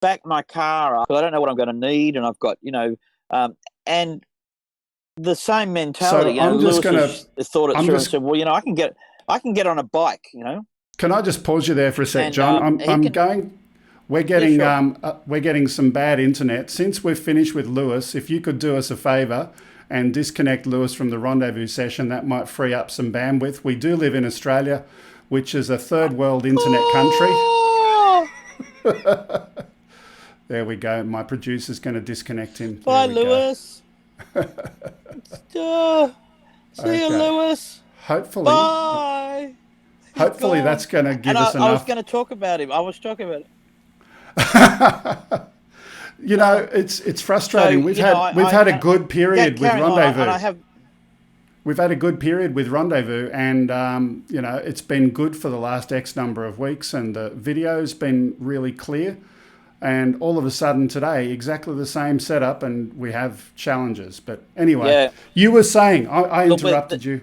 back my car up, but I don't know what I'm going to need, and I've got, and the same mentality. So I'm just going to thought it through and said, well, I can get on a bike. Can I just pause you there for a sec, John? We're getting some bad internet. Since we've finished with Lewis, if you could do us a favour and disconnect Lewis from the rendezvous session, that might free up some bandwidth. We do live in Australia, which is a third world internet country. There we go. My producer's going to disconnect him. Bye, Lewis. See you, Lewis. Hopefully. Bye. Hopefully that's going to give us enough. I was going to talk about him. I was talking about it. It's frustrating. We've had a good period with Rendezvous. We've had a good period with Rendezvous, and it's been good for the last X number of weeks, and the video's been really clear. And all of a sudden today, exactly the same setup, and we have challenges. But anyway, you were saying, I interrupted you.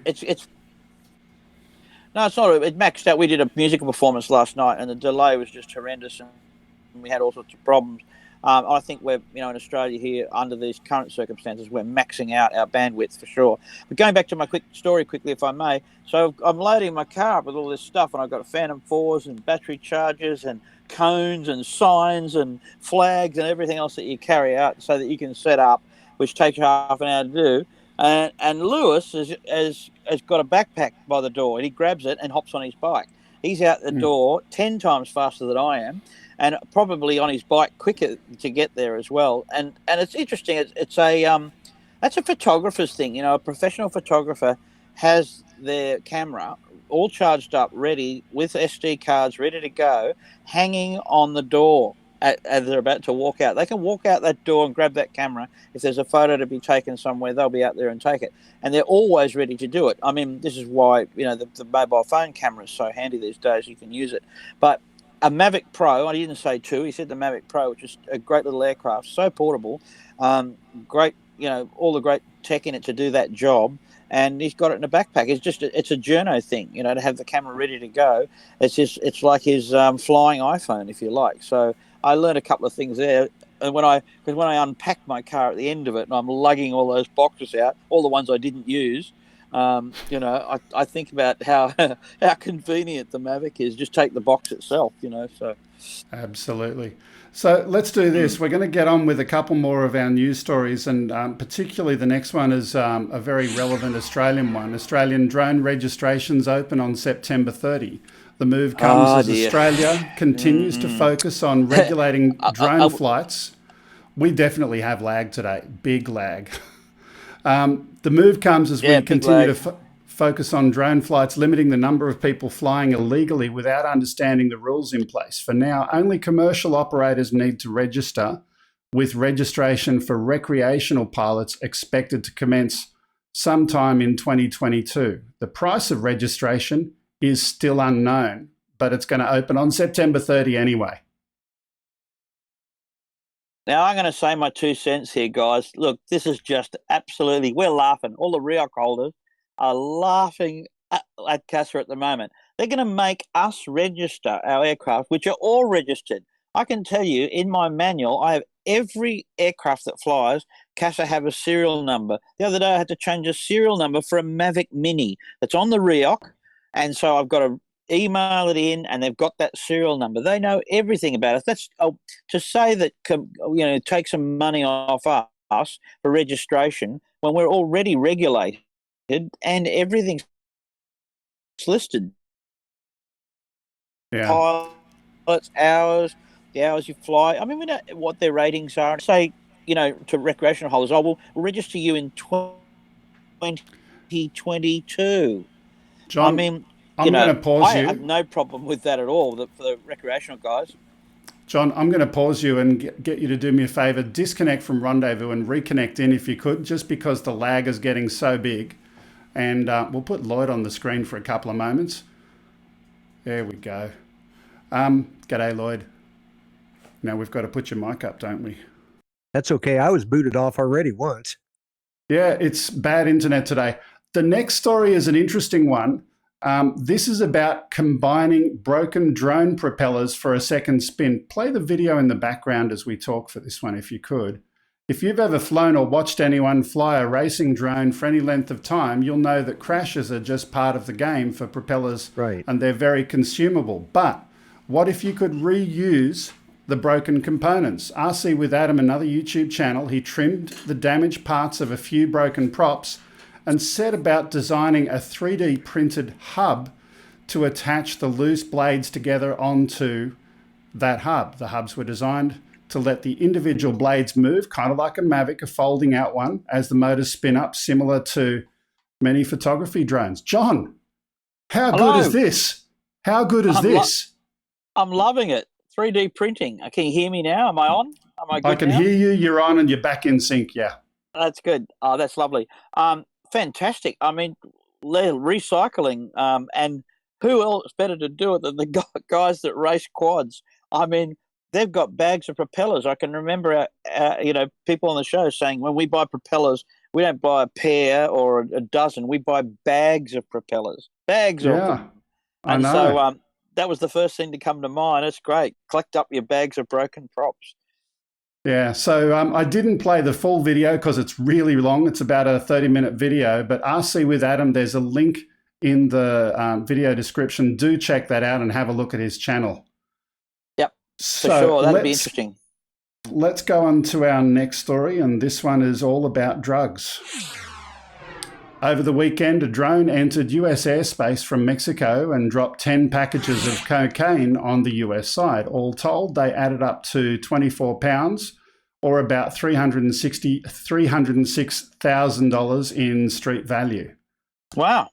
No, it's not. It maxed out. We did a musical performance last night, and the delay was just horrendous, and we had all sorts of problems. I think we're, in Australia here, under these current circumstances, we're maxing out our bandwidth for sure. But going back to my quick story quickly, if I may. So I'm loading my car up with all this stuff, and I've got Phantom 4s and battery chargers and cones and signs and flags and everything else that you carry out so that you can set up, which takes half an hour to do. And Lewis has got a backpack by the door, and he grabs it and hops on his bike. He's out the door 10 times faster than I am, and probably on his bike quicker to get there as well. And it's interesting. It's that's a photographer's thing. A professional photographer has their camera all charged up, ready with SD cards, ready to go, hanging on the door as they're about to walk out. They can walk out that door and grab that camera. If there's a photo to be taken somewhere, they'll be out there and take it. And they're always ready to do it. I mean, this is why, the mobile phone camera is so handy these days. You can use it. But a Mavic Pro, I didn't say 2, he said the Mavic Pro, which is a great little aircraft, so portable, great, all the great tech in it to do that job. And he's got it in a backpack. It's a journo thing, to have the camera ready to go. It's like his flying iPhone, if you like. So I learned a couple of things there. And when I unpacked my car at the end of it, and I'm lugging all those boxes out, all the ones I didn't use, You know, I think about how convenient the Mavic is. Just take the box itself, you know. So absolutely. So let's do this. We're going to get on with a couple more of our news stories, and particularly the next one is a very relevant Australian one. Australian drone registrations open on September 30. The move comes as Australia continues to focus on regulating drone flights. We definitely have lag today, big lag. The move comes as we continue to focus on drone flights, limiting the number of people flying illegally without understanding the rules in place. For now, only commercial operators need to register, with registration for recreational pilots expected to commence sometime in 2022. The price of registration is still unknown, but it's going to open on September 30 anyway. Now, I'm going to say my 2 cents here, guys. Look, this is just absolutely, we're laughing. All the REOC holders are laughing at CASA at the moment. They're going to make us register our aircraft, which are all registered. I can tell you, in my manual, I have every aircraft that flies, CASA have a serial number. The other day, I had to change a serial number for a Mavic Mini that's on the REOC, and so I've got to email it in, and they've got that serial number. They know everything about us. That's to say that, you know, take some money off us for registration when we're already regulated and everything's listed. Yeah. Pilots, hours, the hours you fly. I mean, we know what their ratings are. Say, you know, to recreational holders, we'll register you in 2022. John, I mean, I'm going to pause you. I have no problem with that at all, for the recreational guys. John, I'm going to pause you and get you to do me a favour. Disconnect from Rendezvous and reconnect in if you could, just because the lag is getting so big. And we'll put Lloyd on the screen for a couple of moments. There we go. G'day, Lloyd. Now we've got to put your mic up, don't we? That's okay. I was booted off already once. Yeah, it's bad internet today. The next story is an interesting one. This is about combining broken drone propellers for a second spin. Play the video in the background as we talk for this one, if you could. If you've ever flown or watched anyone fly a racing drone for any length of time, you'll know that crashes are just part of the game for propellers, right? And they're very consumable. But what if you could reuse the broken components? RC with Adam, another YouTube channel, he trimmed the damaged parts of a few broken props and set about designing a 3D printed hub to attach the loose blades together onto that hub. The hubs were designed to let the individual blades move, kind of like a Mavic, a folding out one, as the motors spin up, similar to many photography drones. John, how good is this? How good is this? I'm loving it. 3D printing. Can you hear me now? Am I on? Am I good I can now? hear you. You're on and you're back in sync, yeah. That's good. Oh, that's lovely. Fantastic. I mean, recycling, and who else better to do it than the guys that race quads? I mean, they've got bags of propellers. I can remember, you know, people on the show saying when we buy propellers, we don't buy a pair or a dozen. We buy bags of propellers, bags of them. And so that was the first thing to come to mind. It's great. Collect up your bags of broken props. Yeah, so I didn't play the full video because it's really long. It's about a 30-minute video, but RC with Adam, there's a link in the video description. Do check that out and have a look at his channel. Yep, for sure. That'd be interesting. Let's go on to our next story, and this one is all about drugs. Over the weekend, a drone entered US airspace from Mexico and dropped 10 packages of cocaine on the US side. All told, they added up to 24 pounds, or about $306,000 in street value. Wow.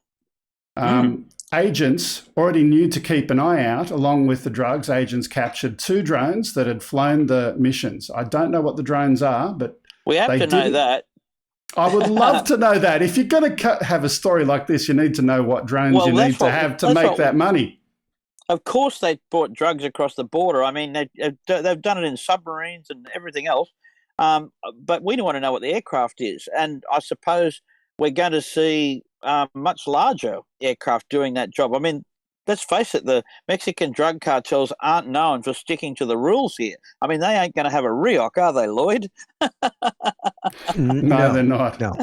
Agents already knew to keep an eye out. Along with the drugs, agents captured 2 drones that had flown the missions. I don't know what the drones are, but we have to know that. I would love to know that. If you're going to have a story like this, you need to know what drones you need to have to make that money. Of course, they brought drugs across the border. I mean, they've done it in submarines and everything else. But we want to know what the aircraft is. And I suppose we're going to see much larger aircraft doing that job. I mean, let's face it, the Mexican drug cartels aren't known for sticking to the rules here. I mean, they ain't going to have a REOC, are they, Lloyd? No, they're not. No.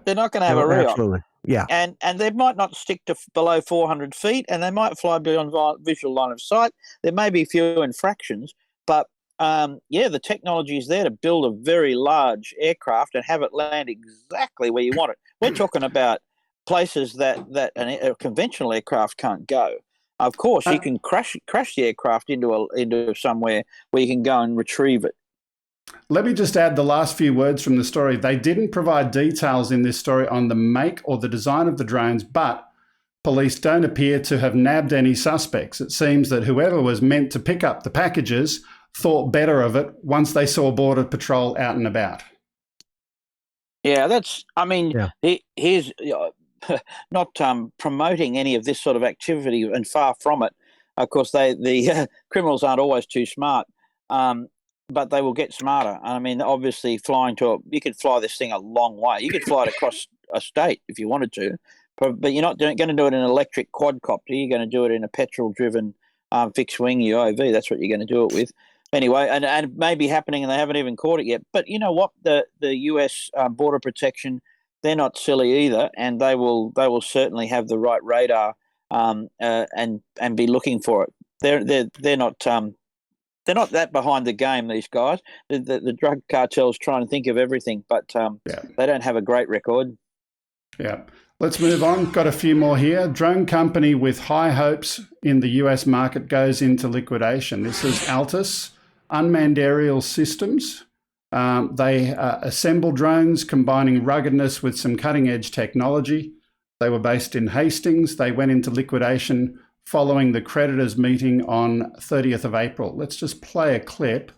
They're not going to have a REOC. Absolutely. Yeah. And they might not stick to below 400 feet, and they might fly beyond visual line of sight. There may be a few infractions, but the technology is there to build a very large aircraft and have it land exactly where you want it. We're talking about places that a conventional aircraft can't go. Of course, you can crash the aircraft into somewhere where you can go and retrieve it. Let me just add the last few words from the story. They didn't provide details in this story on the make or the design of the drones, but police don't appear to have nabbed any suspects. It seems that whoever was meant to pick up the packages thought better of it once they saw Border Patrol out and about. Yeah, here's not promoting any of this sort of activity, and far from it. Of course, the criminals aren't always too smart. But they will get smarter. I mean, obviously, you could fly this thing a long way. You could fly it across a state if you wanted to, but you're not going to do it in an electric quadcopter. You're going to do it in a petrol-driven fixed-wing UAV. That's what you're going to do it with. Anyway, and it may be happening, and they haven't even caught it yet. But you know what? The U.S. Border Protection, they're not silly either, and they will certainly have the right radar and be looking for it. They're not. They're not that behind the game, these guys. The drug cartel's trying to think of everything, but they don't have a great record. Yeah. Let's move on. Got a few more here. Drone company with high hopes in the US market goes into liquidation. This is Altus, Unmanned Aerial Systems. They assemble drones combining ruggedness with some cutting-edge technology. They were based in Hastings. They went into liquidation following the creditors' meeting on 30th of April. Let's just play a clip.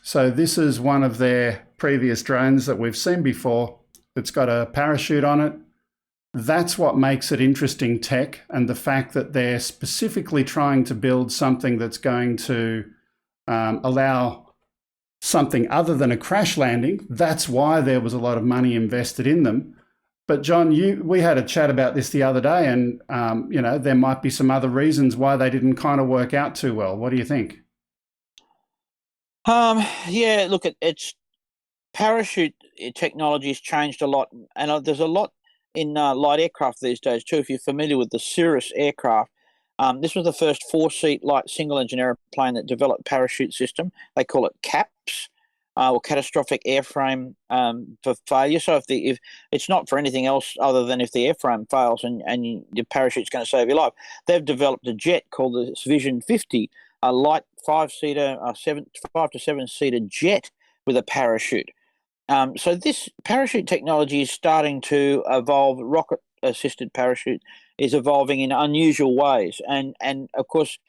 So this is one of their previous drones that we've seen before. It's got a parachute on it. That's what makes it interesting tech, and the fact that they're specifically trying to build something that's going to allow something other than a crash landing. That's why there was a lot of money invested in them. But John, we had a chat about this the other day, and there might be some other reasons why they didn't kind of work out too well. What do you think? Look, it's parachute technology has changed a lot, and there's a lot in light aircraft these days too. If you're familiar with the Cirrus aircraft, this was the first 4-seat light single-engine airplane that developed parachute system. They call it CAPS. Or catastrophic airframe for failure. So if it's not for anything else other than if the airframe fails and your parachute's going to save your life, they've developed a jet called the Vision 50, a light 5 to 7-seater jet with a parachute. So this parachute technology is starting to evolve. Rocket-assisted parachute is evolving in unusual ways, and of course,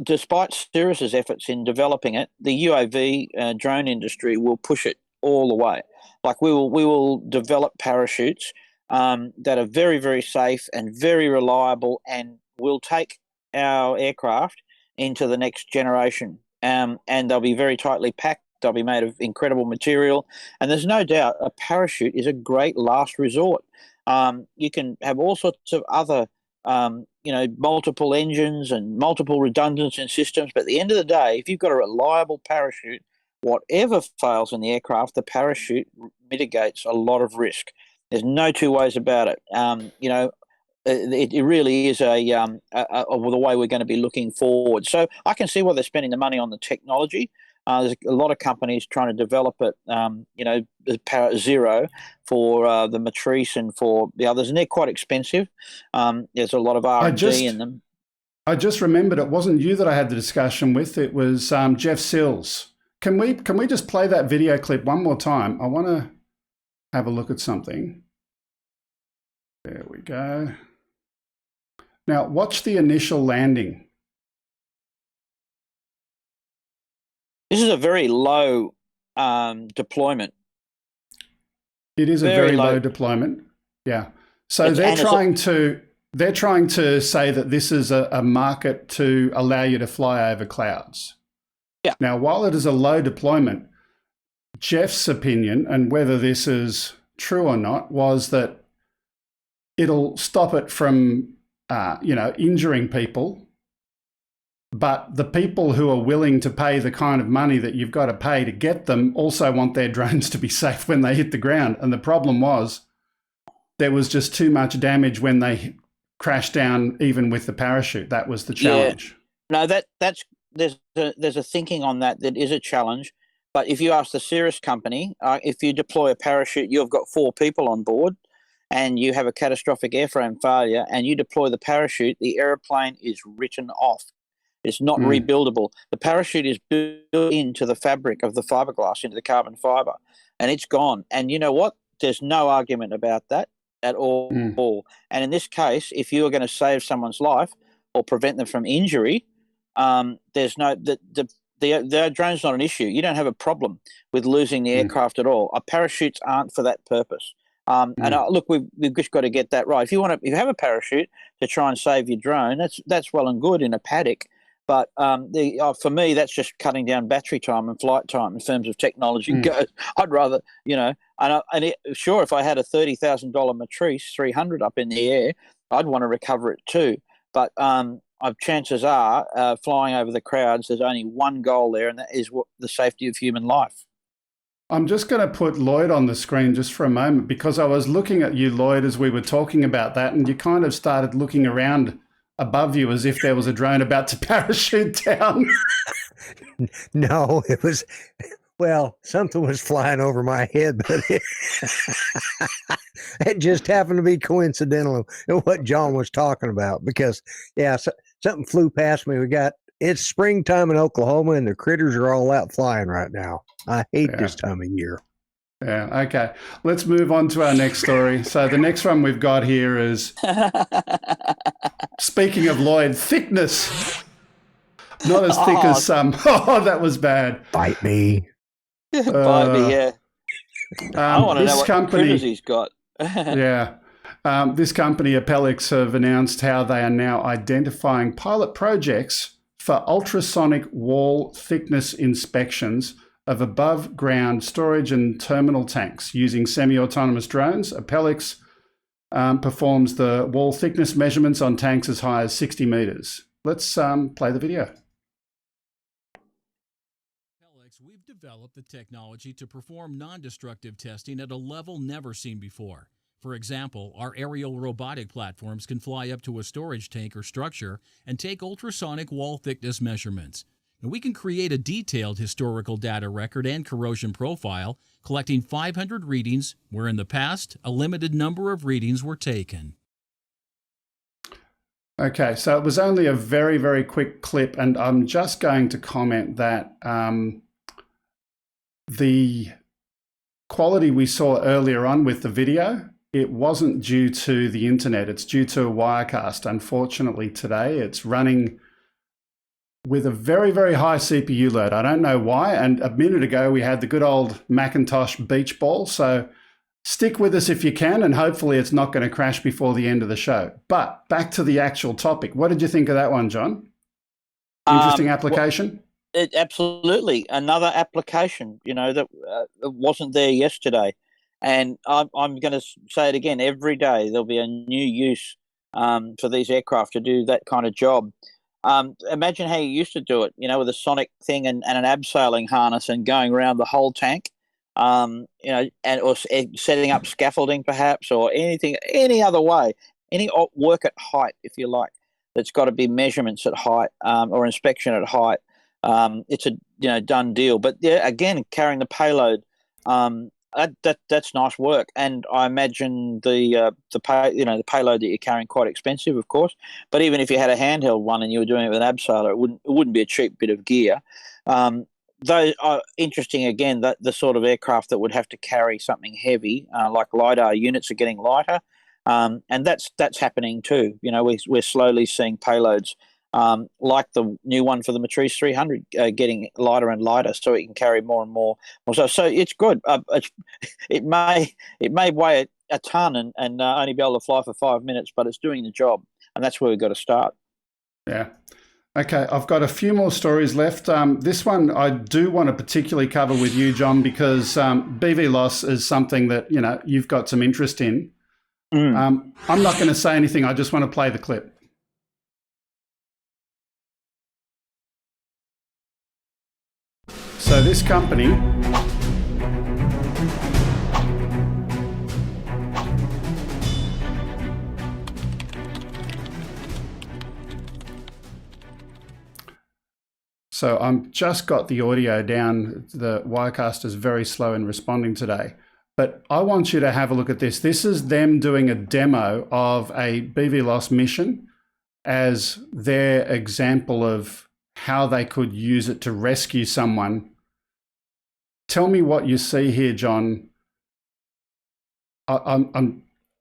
despite Cirrus's efforts in developing it, the UAV drone industry will push it all the way. Like we will develop parachutes that are very, very safe and very reliable, and will take our aircraft into the next generation. And they'll be very tightly packed. They'll be made of incredible material, and there's no doubt a parachute is a great last resort. You can have all sorts of other multiple engines and multiple redundancy in systems. But at the end of the day, if you've got a reliable parachute, whatever fails in the aircraft, the parachute mitigates a lot of risk. There's no two ways about it. It really is the way we're going to be looking forward. So I can see why they're spending the money on the technology. There's a lot of companies trying to develop it, Zero for the Matrice and for the others, and they're quite expensive. There's a lot of R&D in them. I just remembered it wasn't you that I had the discussion with. It was Jeff Sills. Can we just play that video clip one more time? I want to have a look at something. There we go. Now watch the initial landing. This is a very low deployment. It is a very low deployment. Yeah. So they're trying to say that this is a market to allow you to fly over clouds. Yeah. Now, while it is a low deployment, Jeff's opinion, and whether this is true or not, was that it'll stop it from, injuring people. But the people who are willing to pay the kind of money that you've got to pay to get them also want their drones to be safe when they hit the ground. And the problem was there was just too much damage when they crashed down, even with the parachute. That was the challenge. Yeah. No, there's a thinking on that is a challenge. But if you ask the Cirrus company, if you deploy a parachute, you've got 4 people on board, and you have a catastrophic airframe failure, and you deploy the parachute, the airplane is written off. It's not rebuildable. The parachute is built into the fabric of the fiberglass, into the carbon fiber, and it's gone. And you know what? There's no argument about that at all. And in this case, if you are going to save someone's life or prevent them from injury, there's no the drone's not an issue. You don't have a problem with losing the aircraft at all. Parachutes aren't for that purpose. And look, we've just got to get that right. If you have a parachute to try and save your drone, that's well and good in a paddock. But for me, that's just cutting down battery time and flight time in terms of technology goes. I'd rather, sure, if I had a $30,000 Matrice 300 up in the air, I'd want to recover it too. But chances are, flying over the crowds, there's only one goal there, and that is the safety of human life. I'm just going to put Lloyd on the screen just for a moment, because I was looking at you, Lloyd, as we were talking about that, and you kind of started looking around above you as if there was a drone about to parachute down. No, it was, well, something was flying over my head, but it just happened to be coincidental in what John was talking about, because, something flew past me. It's springtime in Oklahoma, and the critters are all out flying right now. I hate this time of year. Yeah, okay. Let's move on to our next story. So the next one we've got here is, speaking of Lloyd, thickness. Not as thick as some. Oh, that was bad. Bite me. Bite me, yeah. I want to know what critters he's got. This company, Apelix, have announced how they are now identifying pilot projects for ultrasonic wall thickness inspections of above-ground storage and terminal tanks using semi-autonomous drones. Apelix performs the wall thickness measurements on tanks as high as 60 meters. Let's play the video. We've developed the technology to perform non-destructive testing at a level never seen before. For example, our aerial robotic platforms can fly up to a storage tank or structure and take ultrasonic wall thickness measurements. And we can create a detailed historical data record and corrosion profile, collecting 500 readings, where in the past, a limited number of readings were taken. Okay, so it was only a very, very quick clip, and I'm just going to comment that the quality we saw earlier on with the video, it wasn't due to the internet. It's due to a Wirecast. Unfortunately, today it's running with a very, very high CPU load. I don't know why. And a minute ago, we had the good old Macintosh beach ball. So stick with us if you can, and hopefully it's not going to crash before the end of the show. But back to the actual topic. What did you think of that one, John? Interesting application? Absolutely. Another application, that wasn't there yesterday. And I'm going to say it again. Every day there'll be a new use for these aircraft to do that kind of job. Imagine how you used to do it, with a sonic thing and an abseiling harness and going around the whole tank, or setting up scaffolding perhaps, or any other way, any work at height, if you like, that's got to be measurements at height or inspection at height. It's a done deal. But yeah, again, carrying the payload, that's nice work. And I imagine the payload that you're carrying quite expensive, of course. But even if you had a handheld one and you were doing it with an abseiler, it wouldn't be a cheap bit of gear. Those are interesting. Again, the sort of aircraft that would have to carry something heavy, like LiDAR units, are getting lighter, and that's happening too. We're slowly seeing payloads. Like the new one for the Matrice 300 getting lighter and lighter, so it can carry more and more. So it's good. It may weigh a ton and only be able to fly for 5 minutes, but it's doing the job, and that's where we've got to start. Yeah. Okay, I've got a few more stories left. This one I do want to particularly cover with you, John, because BV loss is something that you've got some interest in. I'm not going to say anything. I just want to play the clip. So this company So I'm just got the audio down. The Wirecaster's very slow in responding today. But I want you to have a look at this. This is them doing a demo of a BVLOS mission as their example of how they could use it to rescue someone. Tell me what you see here, John. I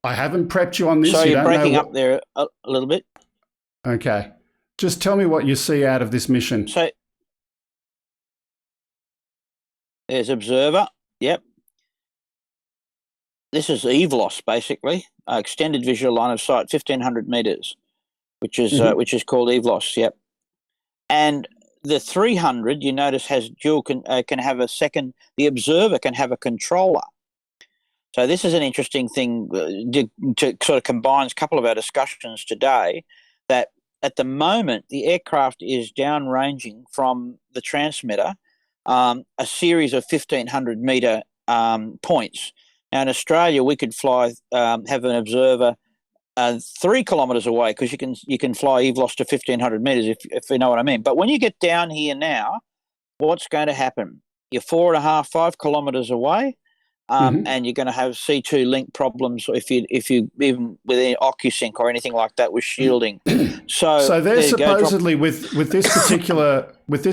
haven't prepped you on this. So you're breaking up there a little bit. Okay. Just tell me what you see out of this mission. So there's observer. Yep. This is EVLOS, basically, extended visual line of sight, 1,500 meters, which is called EVLOS. Yep. And the 300, you notice, has dual can have a second. The observer can have a controller. So this is an interesting thing to sort of combines a couple of our discussions today. That at the moment the aircraft is downranging from the transmitter a series of 1,500 meter points. Now in Australia, we could fly, have an observer 3 kilometres away, because you can fly EVLOS to 1,500 metres, if you know what I mean. But when you get down here now, what's going to happen? You're 4.5, 5 kilometres away, and you're going to have C2 link problems if you even with any OcuSync or anything like that with shielding. So they're supposedly with this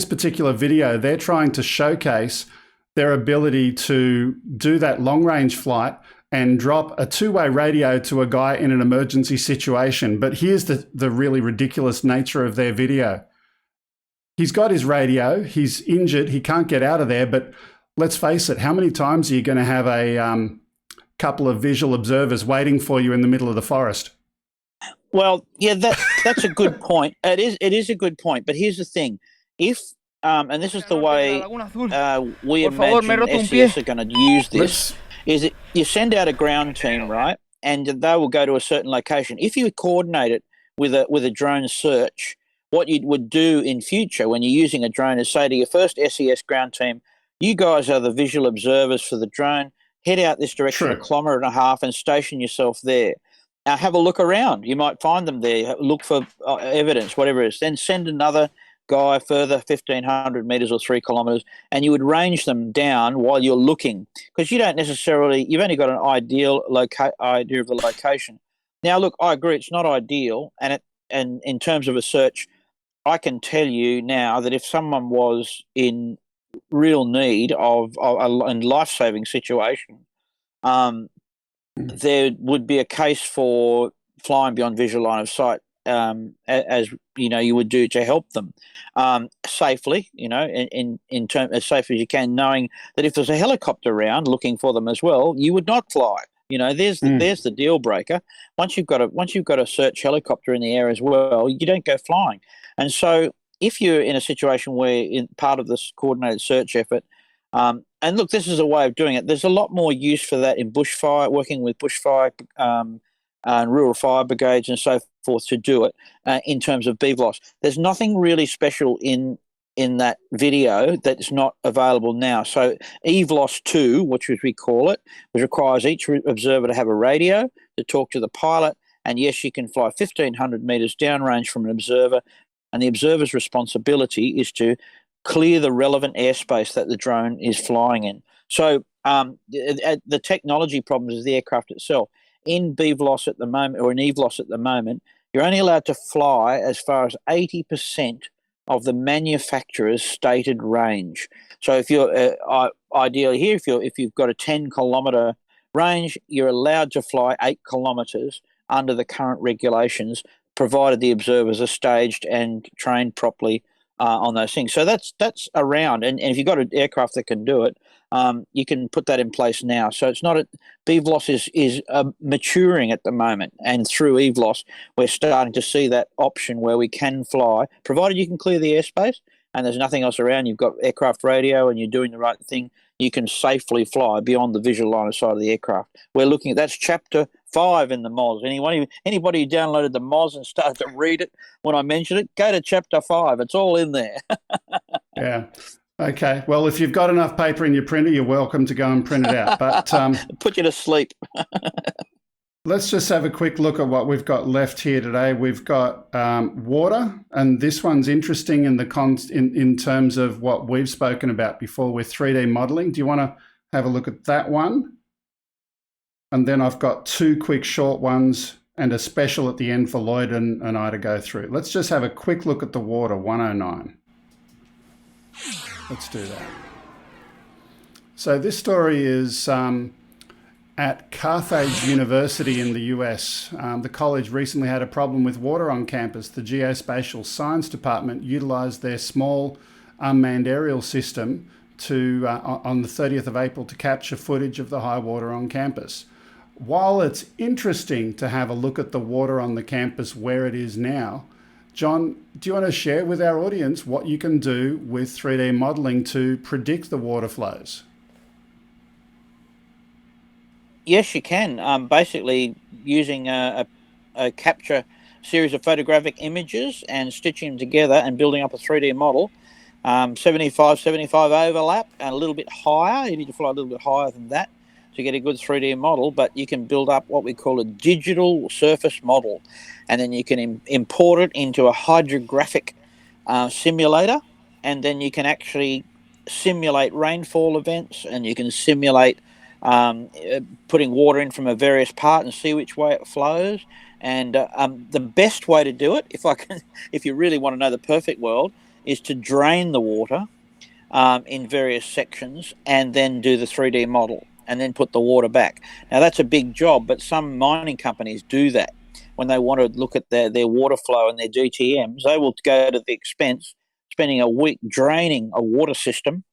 particular video, they're trying to showcase their ability to do that long range flight and drop a two-way radio to a guy in an emergency situation. But here's the really ridiculous nature of their video. He's got his radio, he's injured, he can't get out of there, but let's face it, how many times are you going to have a couple of visual observers waiting for you in the middle of the forest? Well, yeah, that's a good point. It is a good point, but here's the thing. If and this is the way we imagine SES are going to use this, is that you send out a ground team, right, and they will go to a certain location. If you coordinate it with a drone search, what you would do in future when you're using a drone is say to your first SES ground team, you guys are the visual observers for the drone, head out this direction 1.5 kilometres and station yourself there. Now have a look around. You might find them there. Look for evidence, whatever it is. Then send another guy further 1,500 metres or 3 kilometres, and you would range them down while you're looking, because you don't necessarily, you've only got an idea of the location. Now look, I agree it's not ideal, and in terms of a search, I can tell you now that if someone was in real need of a life-saving situation, there would be a case for flying beyond visual line of sight, as you know you would do to help them safely, in term as safe as you can, knowing that if there's a helicopter around looking for them as well, you would not fly. There's the deal breaker. Once you've got a search helicopter in the air as well, you don't go flying. And so if you're in a situation where in part of this coordinated search effort, and look, this is a way of doing it. There's a lot more use for that in bushfire, working with bushfire and rural fire brigades and so forth to do it in terms of BVLOS. There's nothing really special in that video that's not available now. So EVLOS 2, which we call it, which requires each observer to have a radio to talk to the pilot. And yes, you can fly 1,500 metres downrange from an observer, and the observer's responsibility is to clear the relevant airspace that the drone is flying in. So the technology problem is the aircraft itself. In BVLOS at the moment, or in EVLOS at the moment, you're only allowed to fly as far as 80% of the manufacturer's stated range. So if you're ideally here, if you've got a 10-kilometre range, you're allowed to fly 8 kilometres under the current regulations, provided the observers are staged and trained properly on those things. So that's around, and if you've got an aircraft that can do it, you can put that in place now. So it's not BVLOS is maturing at the moment, and through EVLOS we're starting to see that option where we can fly, provided you can clear the airspace and there's nothing else around. You've got aircraft radio and you're doing the right thing. You can safely fly beyond the visual line of sight of the aircraft. We're looking at that's chapter 5 in the MOS. Anybody who downloaded the MOS and started to read it when I mentioned it, go to chapter 5. It's all in there. Yeah. Okay. Well, if you've got enough paper in your printer, you're welcome to go and print it out. But put you to sleep. Let's just have a quick look at what we've got left here today. We've got water, and this one's interesting in terms of what we've spoken about before with 3D modeling. Do you want to have a look at that one? And then I've got two quick short ones and a special at the end for Lloyd and I to go through. Let's just have a quick look at the water, 109. Let's do that. So this story is at Carthage University in the US. The college recently had a problem with water on campus. The Geospatial Science Department utilized their small unmanned aerial system on the 30th of April to capture footage of the high water on campus. While it's interesting to have a look at the water on the campus where it is now, John, do you want to share with our audience what you can do with 3D modeling to predict the water flows? Yes, you can. Basically, using a capture series of photographic images and stitching them together and building up a 3D model. 75 overlap and a little bit higher. You need to fly a little bit higher than that to get a good 3D model, but you can build up what we call a digital surface model, and then you can import it into a hydrographic simulator, and then you can actually simulate rainfall events, and you can simulate putting water in from a various part and see which way it flows. And the best way to do it, if you really want to know the perfect world, is to drain the water in various sections and then do the 3D model and then put the water back. Now that's a big job, but some mining companies do that. When they want to look at their water flow and their GTMs, they will go to the expense spending a week draining a water system,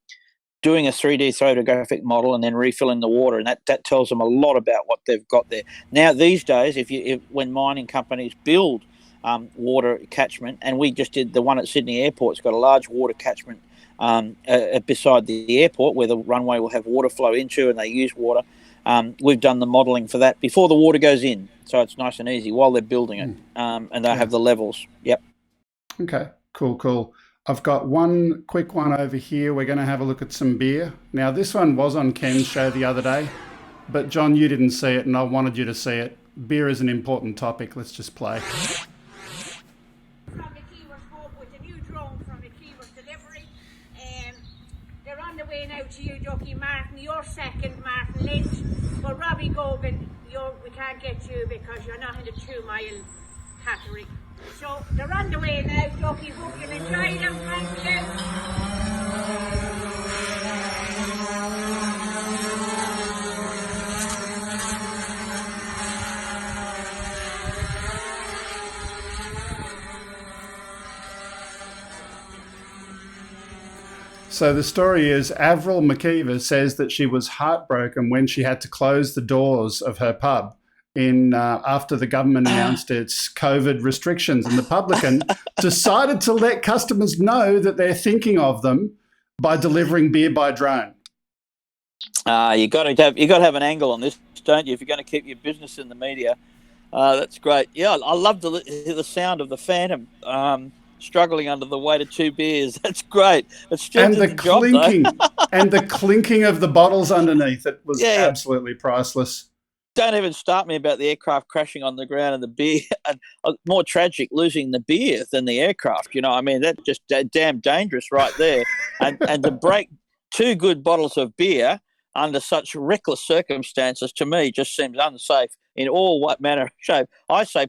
doing a 3D photographic model, and then refilling the water, and that tells them a lot about what they've got there. Now these days, when mining companies build water catchment, and we just did the one at Sydney Airport, it's got a large water catchment beside the airport where the runway will have water flow into, and they use water. We've done the modelling for that before the water goes in, so it's nice and easy while they're building it, and they have the levels. Yep. Okay, cool. I've got one quick one over here. We're going to have a look at some beer. Now, this one was on Ken's show the other day, but John, you didn't see it, and I wanted you to see it. Beer is an important topic. Let's just play. From the Keyworth Hope with a new drone from the Keyworth delivery. They're on the way now to you, Ducky Martin. You're second, Martin Lynch. But Robbie Gogan, we can't get you because you're not in the 2 mile category. So they're on the way now, Ducky. Hope you'll enjoy them. Thank you. So the story is Avril McKeever says that she was heartbroken when she had to close the doors of her pub after the government announced its COVID restrictions, and the publican decided to let customers know that they're thinking of them by delivering beer by drone. You got to have an angle on this, don't you? If you're going to keep your business in the media, that's great. Yeah, I love to hear the sound of the Phantom struggling under the weight of 2 beers. That's great. It's and the clinking and the clinking of the bottles underneath. It was absolutely priceless. Don't even start me about the aircraft crashing on the ground and the beer. And more tragic, losing the beer than the aircraft. You know, I mean, that's just damn dangerous right there. and to break 2 good bottles of beer under such reckless circumstances, to me, just seems unsafe in all what manner of shape. I say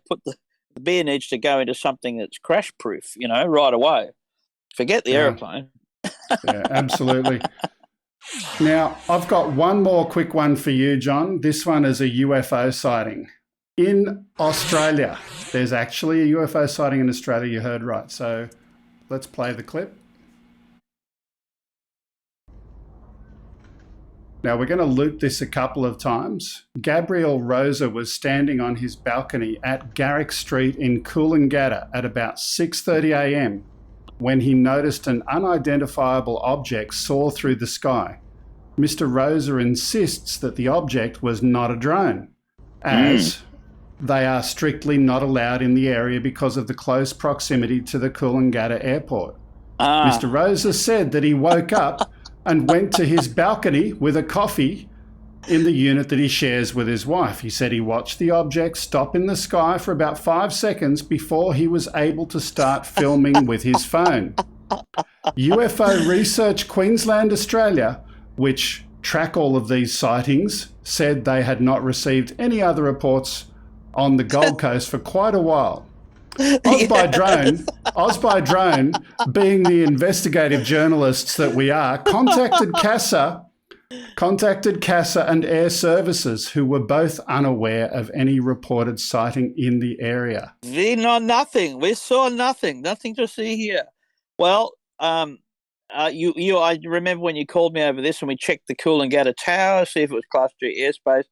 the beer needs to go into something that's crash proof, right away. Forget the aeroplane. Yeah, absolutely. Now, I've got one more quick one for you, John. This one is a UFO sighting. In Australia, there's actually a UFO sighting in Australia, you heard right. So let's play the clip. Now, we're going to loop this a couple of times. Gabriel Rosa was standing on his balcony at Garrick Street in Coolangatta at about 6:30 a.m. when he noticed an unidentifiable object soar through the sky. Mr. Rosa insists that the object was not a drone, as they are strictly not allowed in the area because of the close proximity to the Coolangatta airport. Mr. Rosa said that he woke up and went to his balcony with a coffee in the unit that he shares with his wife. He said he watched the object stop in the sky for about 5 seconds before he was able to start filming with his phone. UFO Research Queensland, Australia, which track all of these sightings, said they had not received any other reports on the Gold Coast for quite a while. OzByDrone, being the investigative journalists that we are, contacted CASA and Air Services, who were both unaware of any reported sighting in the area. We know nothing. We saw nothing. Nothing to see here. Well, I remember when you called me over this and we checked the Coolangatta Tower, see if it was Class G airspace.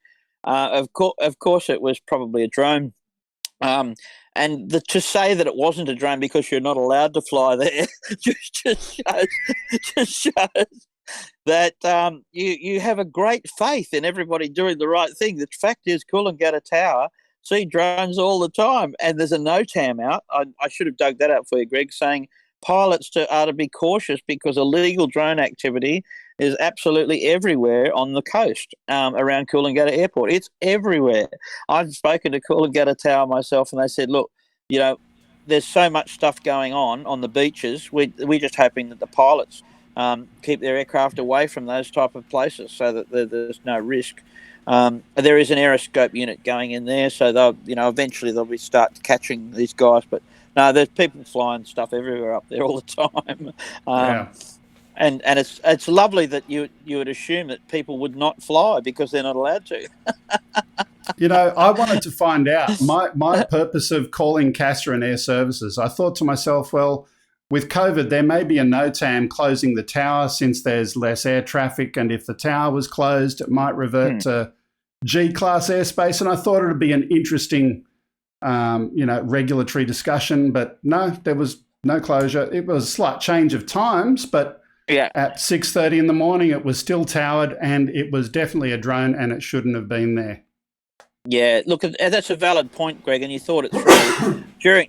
Of course, it was probably a drone. And to say that it wasn't a drone because you're not allowed to fly there just shows that you have a great faith in everybody doing the right thing. The fact is, Coolangatta Tower see drones all the time, and there's a NOTAM out. I should have dug that out for you, Greg, saying pilots are to be cautious because illegal drone activity is absolutely everywhere on the coast around Coolangatta Airport. It's everywhere. I've spoken to Coolangatta Tower myself, and they said, look, there's so much stuff going on the beaches. We're just hoping that the pilots keep their aircraft away from those type of places so that there's no risk. There is an aeroscope unit going in there, so they'll, eventually they'll start catching these guys. But no, there's people flying stuff everywhere up there all the time. Yeah. And it's lovely that you would assume that people would not fly because they're not allowed to. I wanted to find out my purpose of calling CASA and Air Services. I thought to myself, well, with COVID, there may be a NOTAM closing the tower since there's less air traffic, and if the tower was closed, it might revert to G-class airspace. And I thought it would be an interesting, regulatory discussion, but no, there was no closure. It was a slight change of times, but at 6:30 in the morning, it was still towered, and it was definitely a drone, and it shouldn't have been there. Yeah, look, that's a valid point, Greg, and you thought it through.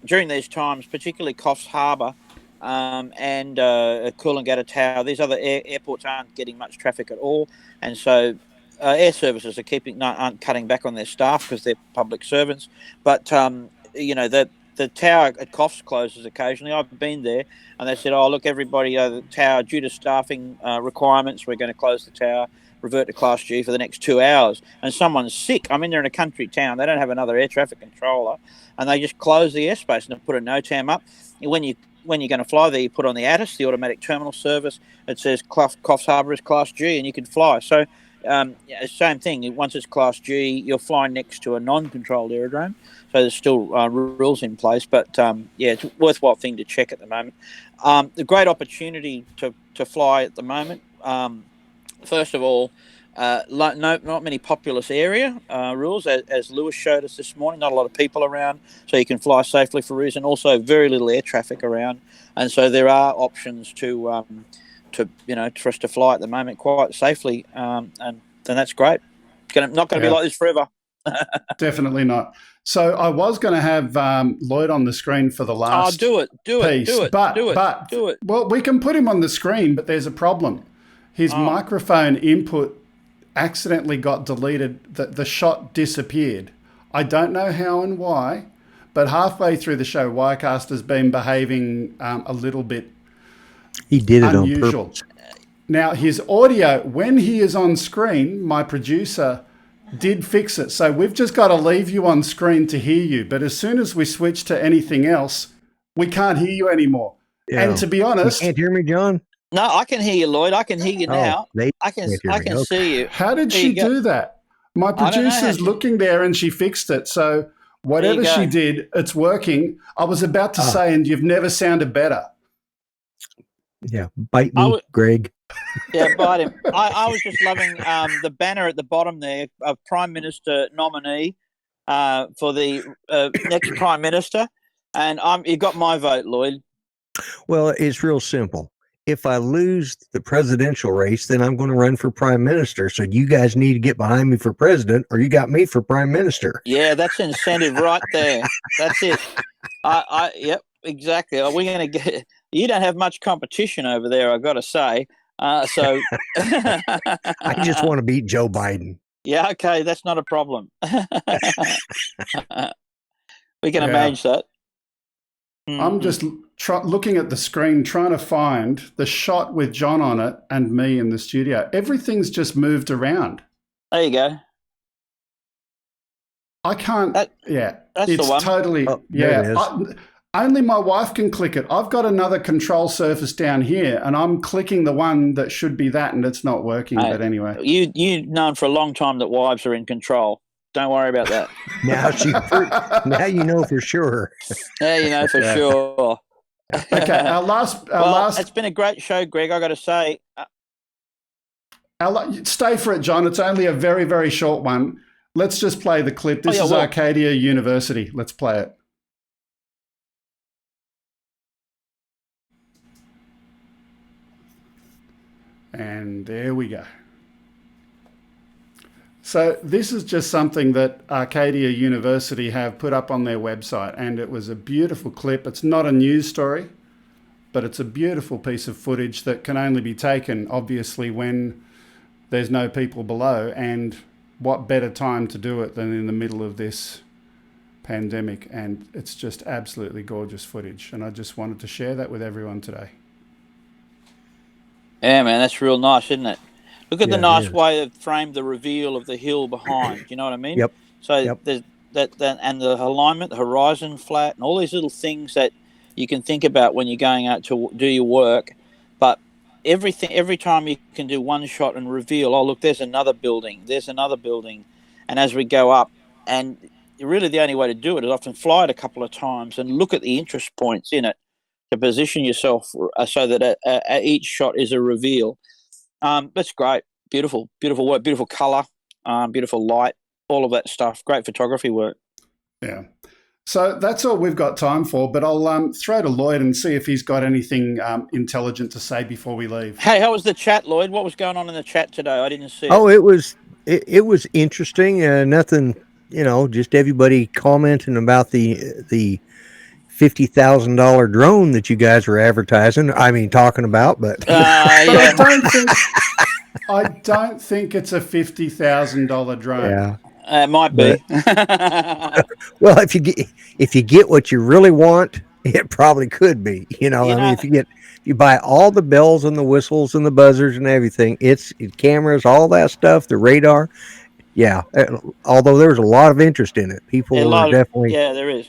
During these times, particularly Coffs Harbour and Coolangatta Tower, these other airports aren't getting much traffic at all, and so air services aren't cutting back on their staff because they're public servants. But the tower at Coffs closes occasionally. I've been there, and they said, "Oh, look, everybody, the tower due to staffing requirements, we're going to close the tower." Revert to Class G for the next 2 hours, and someone's sick. I mean, they're in a country town. They don't have another air traffic controller, and they just close the airspace and they put a NOTAM up. When you're going to fly there, you put on the ATIS, the automatic terminal service. It says Coffs Harbour is Class G, and you can fly. So, same thing. Once it's Class G, you're flying next to a non-controlled aerodrome. So there's still rules in place, but it's a worthwhile thing to check at the moment. The great opportunity to fly at the moment. First of all, not many populous area rules, as Lewis showed us this morning. Not a lot of people around, so you can fly safely for a reason. Also, very little air traffic around, and so there are options for us to fly at the moment quite safely, and that's great. Not going to be like this forever. Definitely not. So I was going to have Lloyd on the screen for the last piece. Well, we can put him on the screen, but there's a problem. His microphone input accidentally got deleted. The shot disappeared. I don't know how and why, but halfway through the show, Wirecast has been behaving a little bit He did it unusual. on purpose. Now, his audio, when he is on screen, my producer did fix it. So we've just got to leave you on screen to hear you. But as soon as we switch to anything else, we can't hear you anymore. Yeah. And to be honest... You can't hear me, John? No, I can hear you, Lloyd. I can hear you now. I can see you. How did she do that? My producer's looking there and she fixed it. So whatever she did, it's working. I was about to say, and you've never sounded better. Yeah, bite me, Greg. Yeah, bite him. I was just loving the banner at the bottom there of Prime Minister nominee for the next Prime Minister. And you got my vote, Lloyd. Well, it's real simple. If I lose the presidential race, then I'm going to run for prime minister. So you guys need to get behind me for president, or you got me for prime minister. Yeah, that's incentive right there. That's it. Yep, exactly. We're going to get. You don't have much competition over there, I've got to say. I just want to beat Joe Biden. Yeah, okay, that's not a problem. We can manage that. I'm just looking at the screen, trying to find the shot with John on it and me in the studio. Everything's just moved around. There you go. I can't. That's it's the one. Totally. There it is. Only my wife can click it. I've got another control surface down here, and I'm clicking the one that should be that, and it's not working. But anyway, you've known for a long time that wives are in control. Don't worry about that. Now you know for sure. Yeah, you know for sure. Okay, our last. It's been a great show, Greg. I got to say. Stay for it, John. It's only a very, very short one. Let's just play the clip. This is Arcadia University. Let's play it. And there we go. So this is just something that Arcadia University have put up on their website, and it was a beautiful clip. It's not a news story, but it's a beautiful piece of footage that can only be taken, obviously, when there's no people below. And what better time to do it than in the middle of this pandemic? And it's just absolutely gorgeous footage. And I just wanted to share that with everyone today. Yeah, man, that's real nice, isn't it? Look at the nice way they've framed the reveal of the hill behind. You know what I mean? Yep. So there's that, and the alignment, the horizon flat, and all these little things that you can think about when you're going out to do your work. But every time you can do one shot and reveal, oh, look, there's another building. And as we go up, and really the only way to do it is often fly it a couple of times and look at the interest points in it to position yourself so that each shot is a reveal. That's great. Beautiful work, beautiful colour, beautiful light, all of that stuff. Great photography work. Yeah. So that's all we've got time for, but I'll throw to Lloyd and see if he's got anything intelligent to say before we leave. Hey, how was the chat, Lloyd? What was going on in the chat today? I didn't see it. Oh, it was interesting. Nothing, just everybody commenting about the $50,000 drone that you guys were advertising. I mean, talking about, but I don't think it's a $50,000 drone. Yeah, it might be. Well, if you get what you really want, it probably could be. I mean, if you buy all the bells and the whistles and the buzzers and everything, it's cameras, all that stuff, the radar. Yeah, although there's a lot of interest in it. People are definitely. Yeah, there is.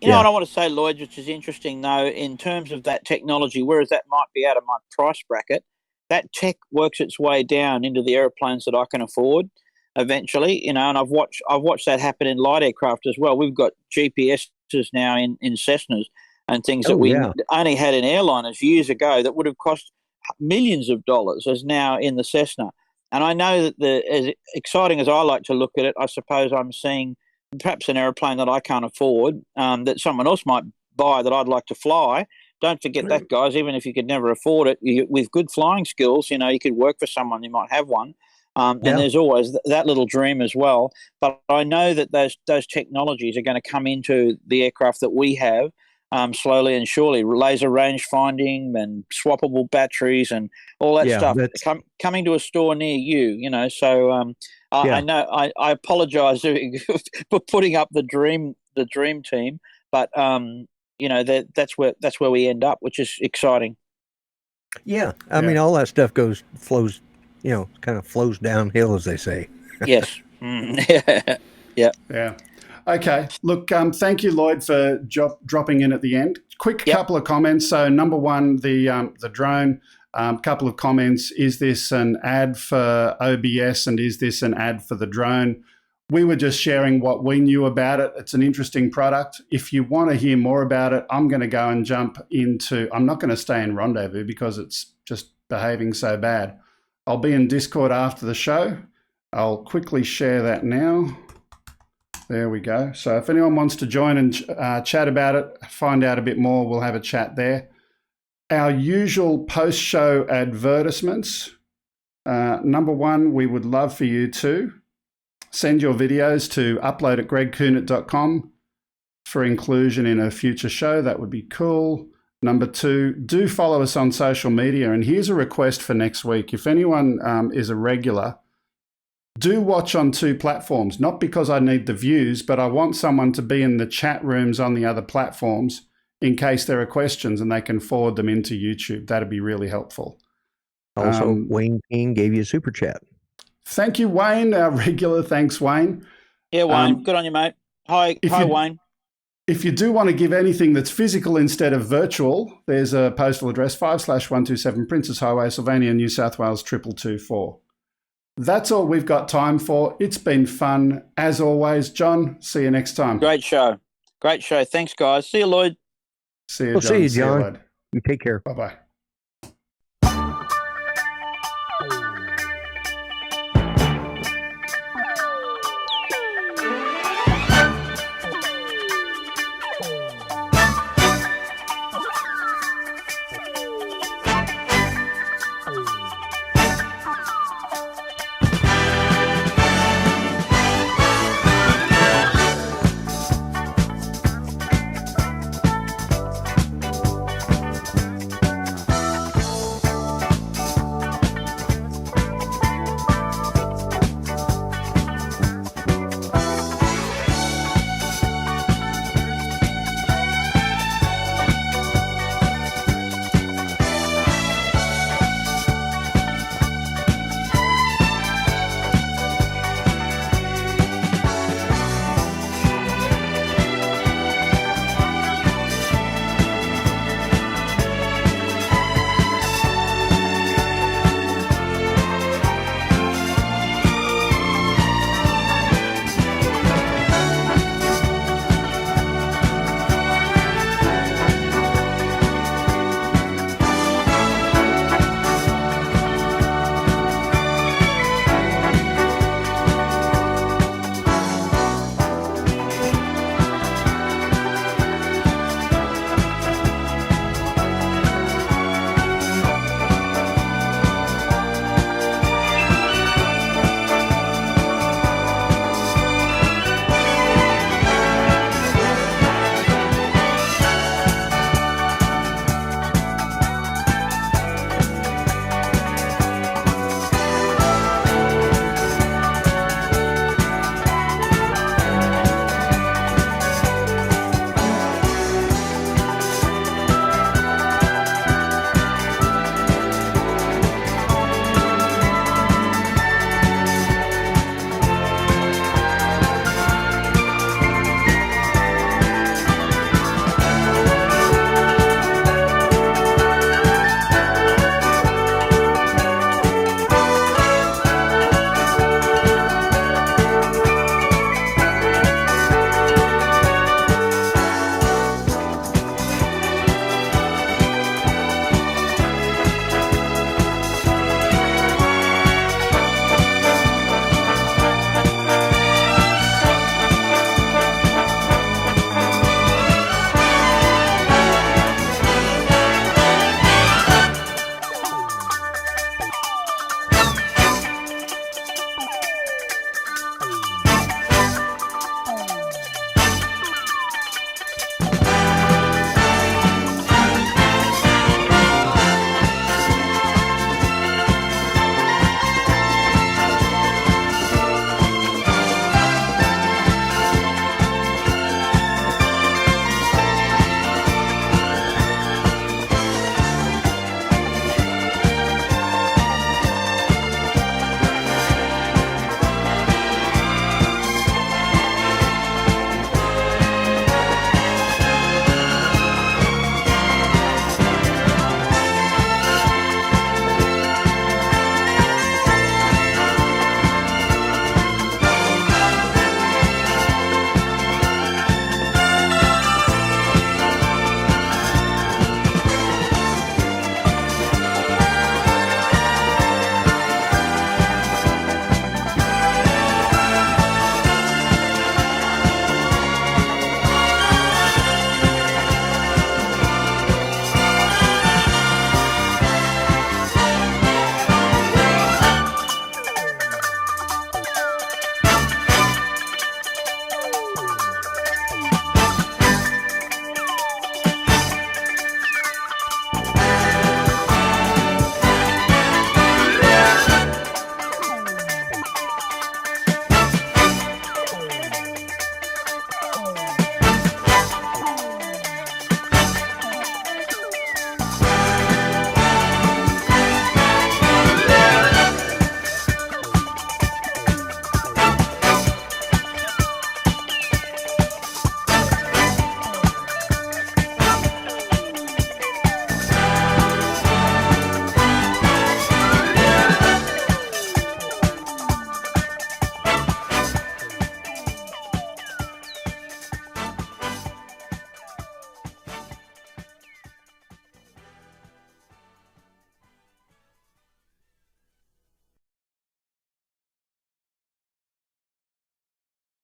You know what I want to say, Lloyd, which is interesting, though, in terms of that technology, whereas that might be out of my price bracket, that tech works its way down into the airplanes that I can afford eventually, and I've watched that happen in light aircraft as well. We've got GPSs now in Cessnas and things that we only had in airliners years ago that would have cost millions of dollars, as now in the Cessna. And I know that as exciting as I like to look at it, I suppose I'm seeing perhaps an airplane that I can't afford that someone else might buy that I'd like to fly. Don't forget that, guys. Even if you could never afford it, with good flying skills, you could work for someone who might have one. And there's always that little dream as well. But I know that those technologies are going to come into the aircraft that we have slowly and surely. Laser range finding and swappable batteries and all that stuff coming to a store near you. So I know I apologise for putting up the dream team, but that's where we end up, which is exciting. Yeah, I mean, all that stuff flows downhill, as they say. Yes. Yeah. Okay. Look, thank you, Lloyd, for dropping in at the end. Quick couple of comments. So, number one, the drone. Couple of comments. Is this an ad for OBS, and is this an ad for the drone? We were just sharing what we knew about it. It's an interesting product. If you want to hear more about it, I'm going to go and jump into. I'm not going to stay in Rendezvous because it's just behaving so bad. I'll be in Discord after the show. I'll quickly share that now. There we go. So if anyone wants to join and chat about it, find out a bit more, we'll have a chat there. Our usual post-show advertisements. Number one, we would love for you to send your videos to upload@gregkuhnert.com for inclusion in a future show. That would be cool. Number two, do follow us on social media. And here's a request for next week. If anyone is a regular, do watch on 2 platforms, not because I need the views, but I want someone to be in the chat rooms on the other platforms in case there are questions and they can forward them into YouTube. That'd be really helpful. Also, Wayne King gave you a super chat. Thank you, Wayne, our regular. Thanks, Wayne. Yeah, Wayne, good on you, mate. Hi, Wayne. If you do want to give anything that's physical instead of virtual, there's a postal address 5/127 Princess Highway, Sylvania, New South Wales 22224. That's all we've got time for. It's been fun as always. John, see you next time. Great show. Great show. Thanks, guys. See you, Lloyd. See you, We'll John. see you, John. Lloyd. You take care. Bye-bye.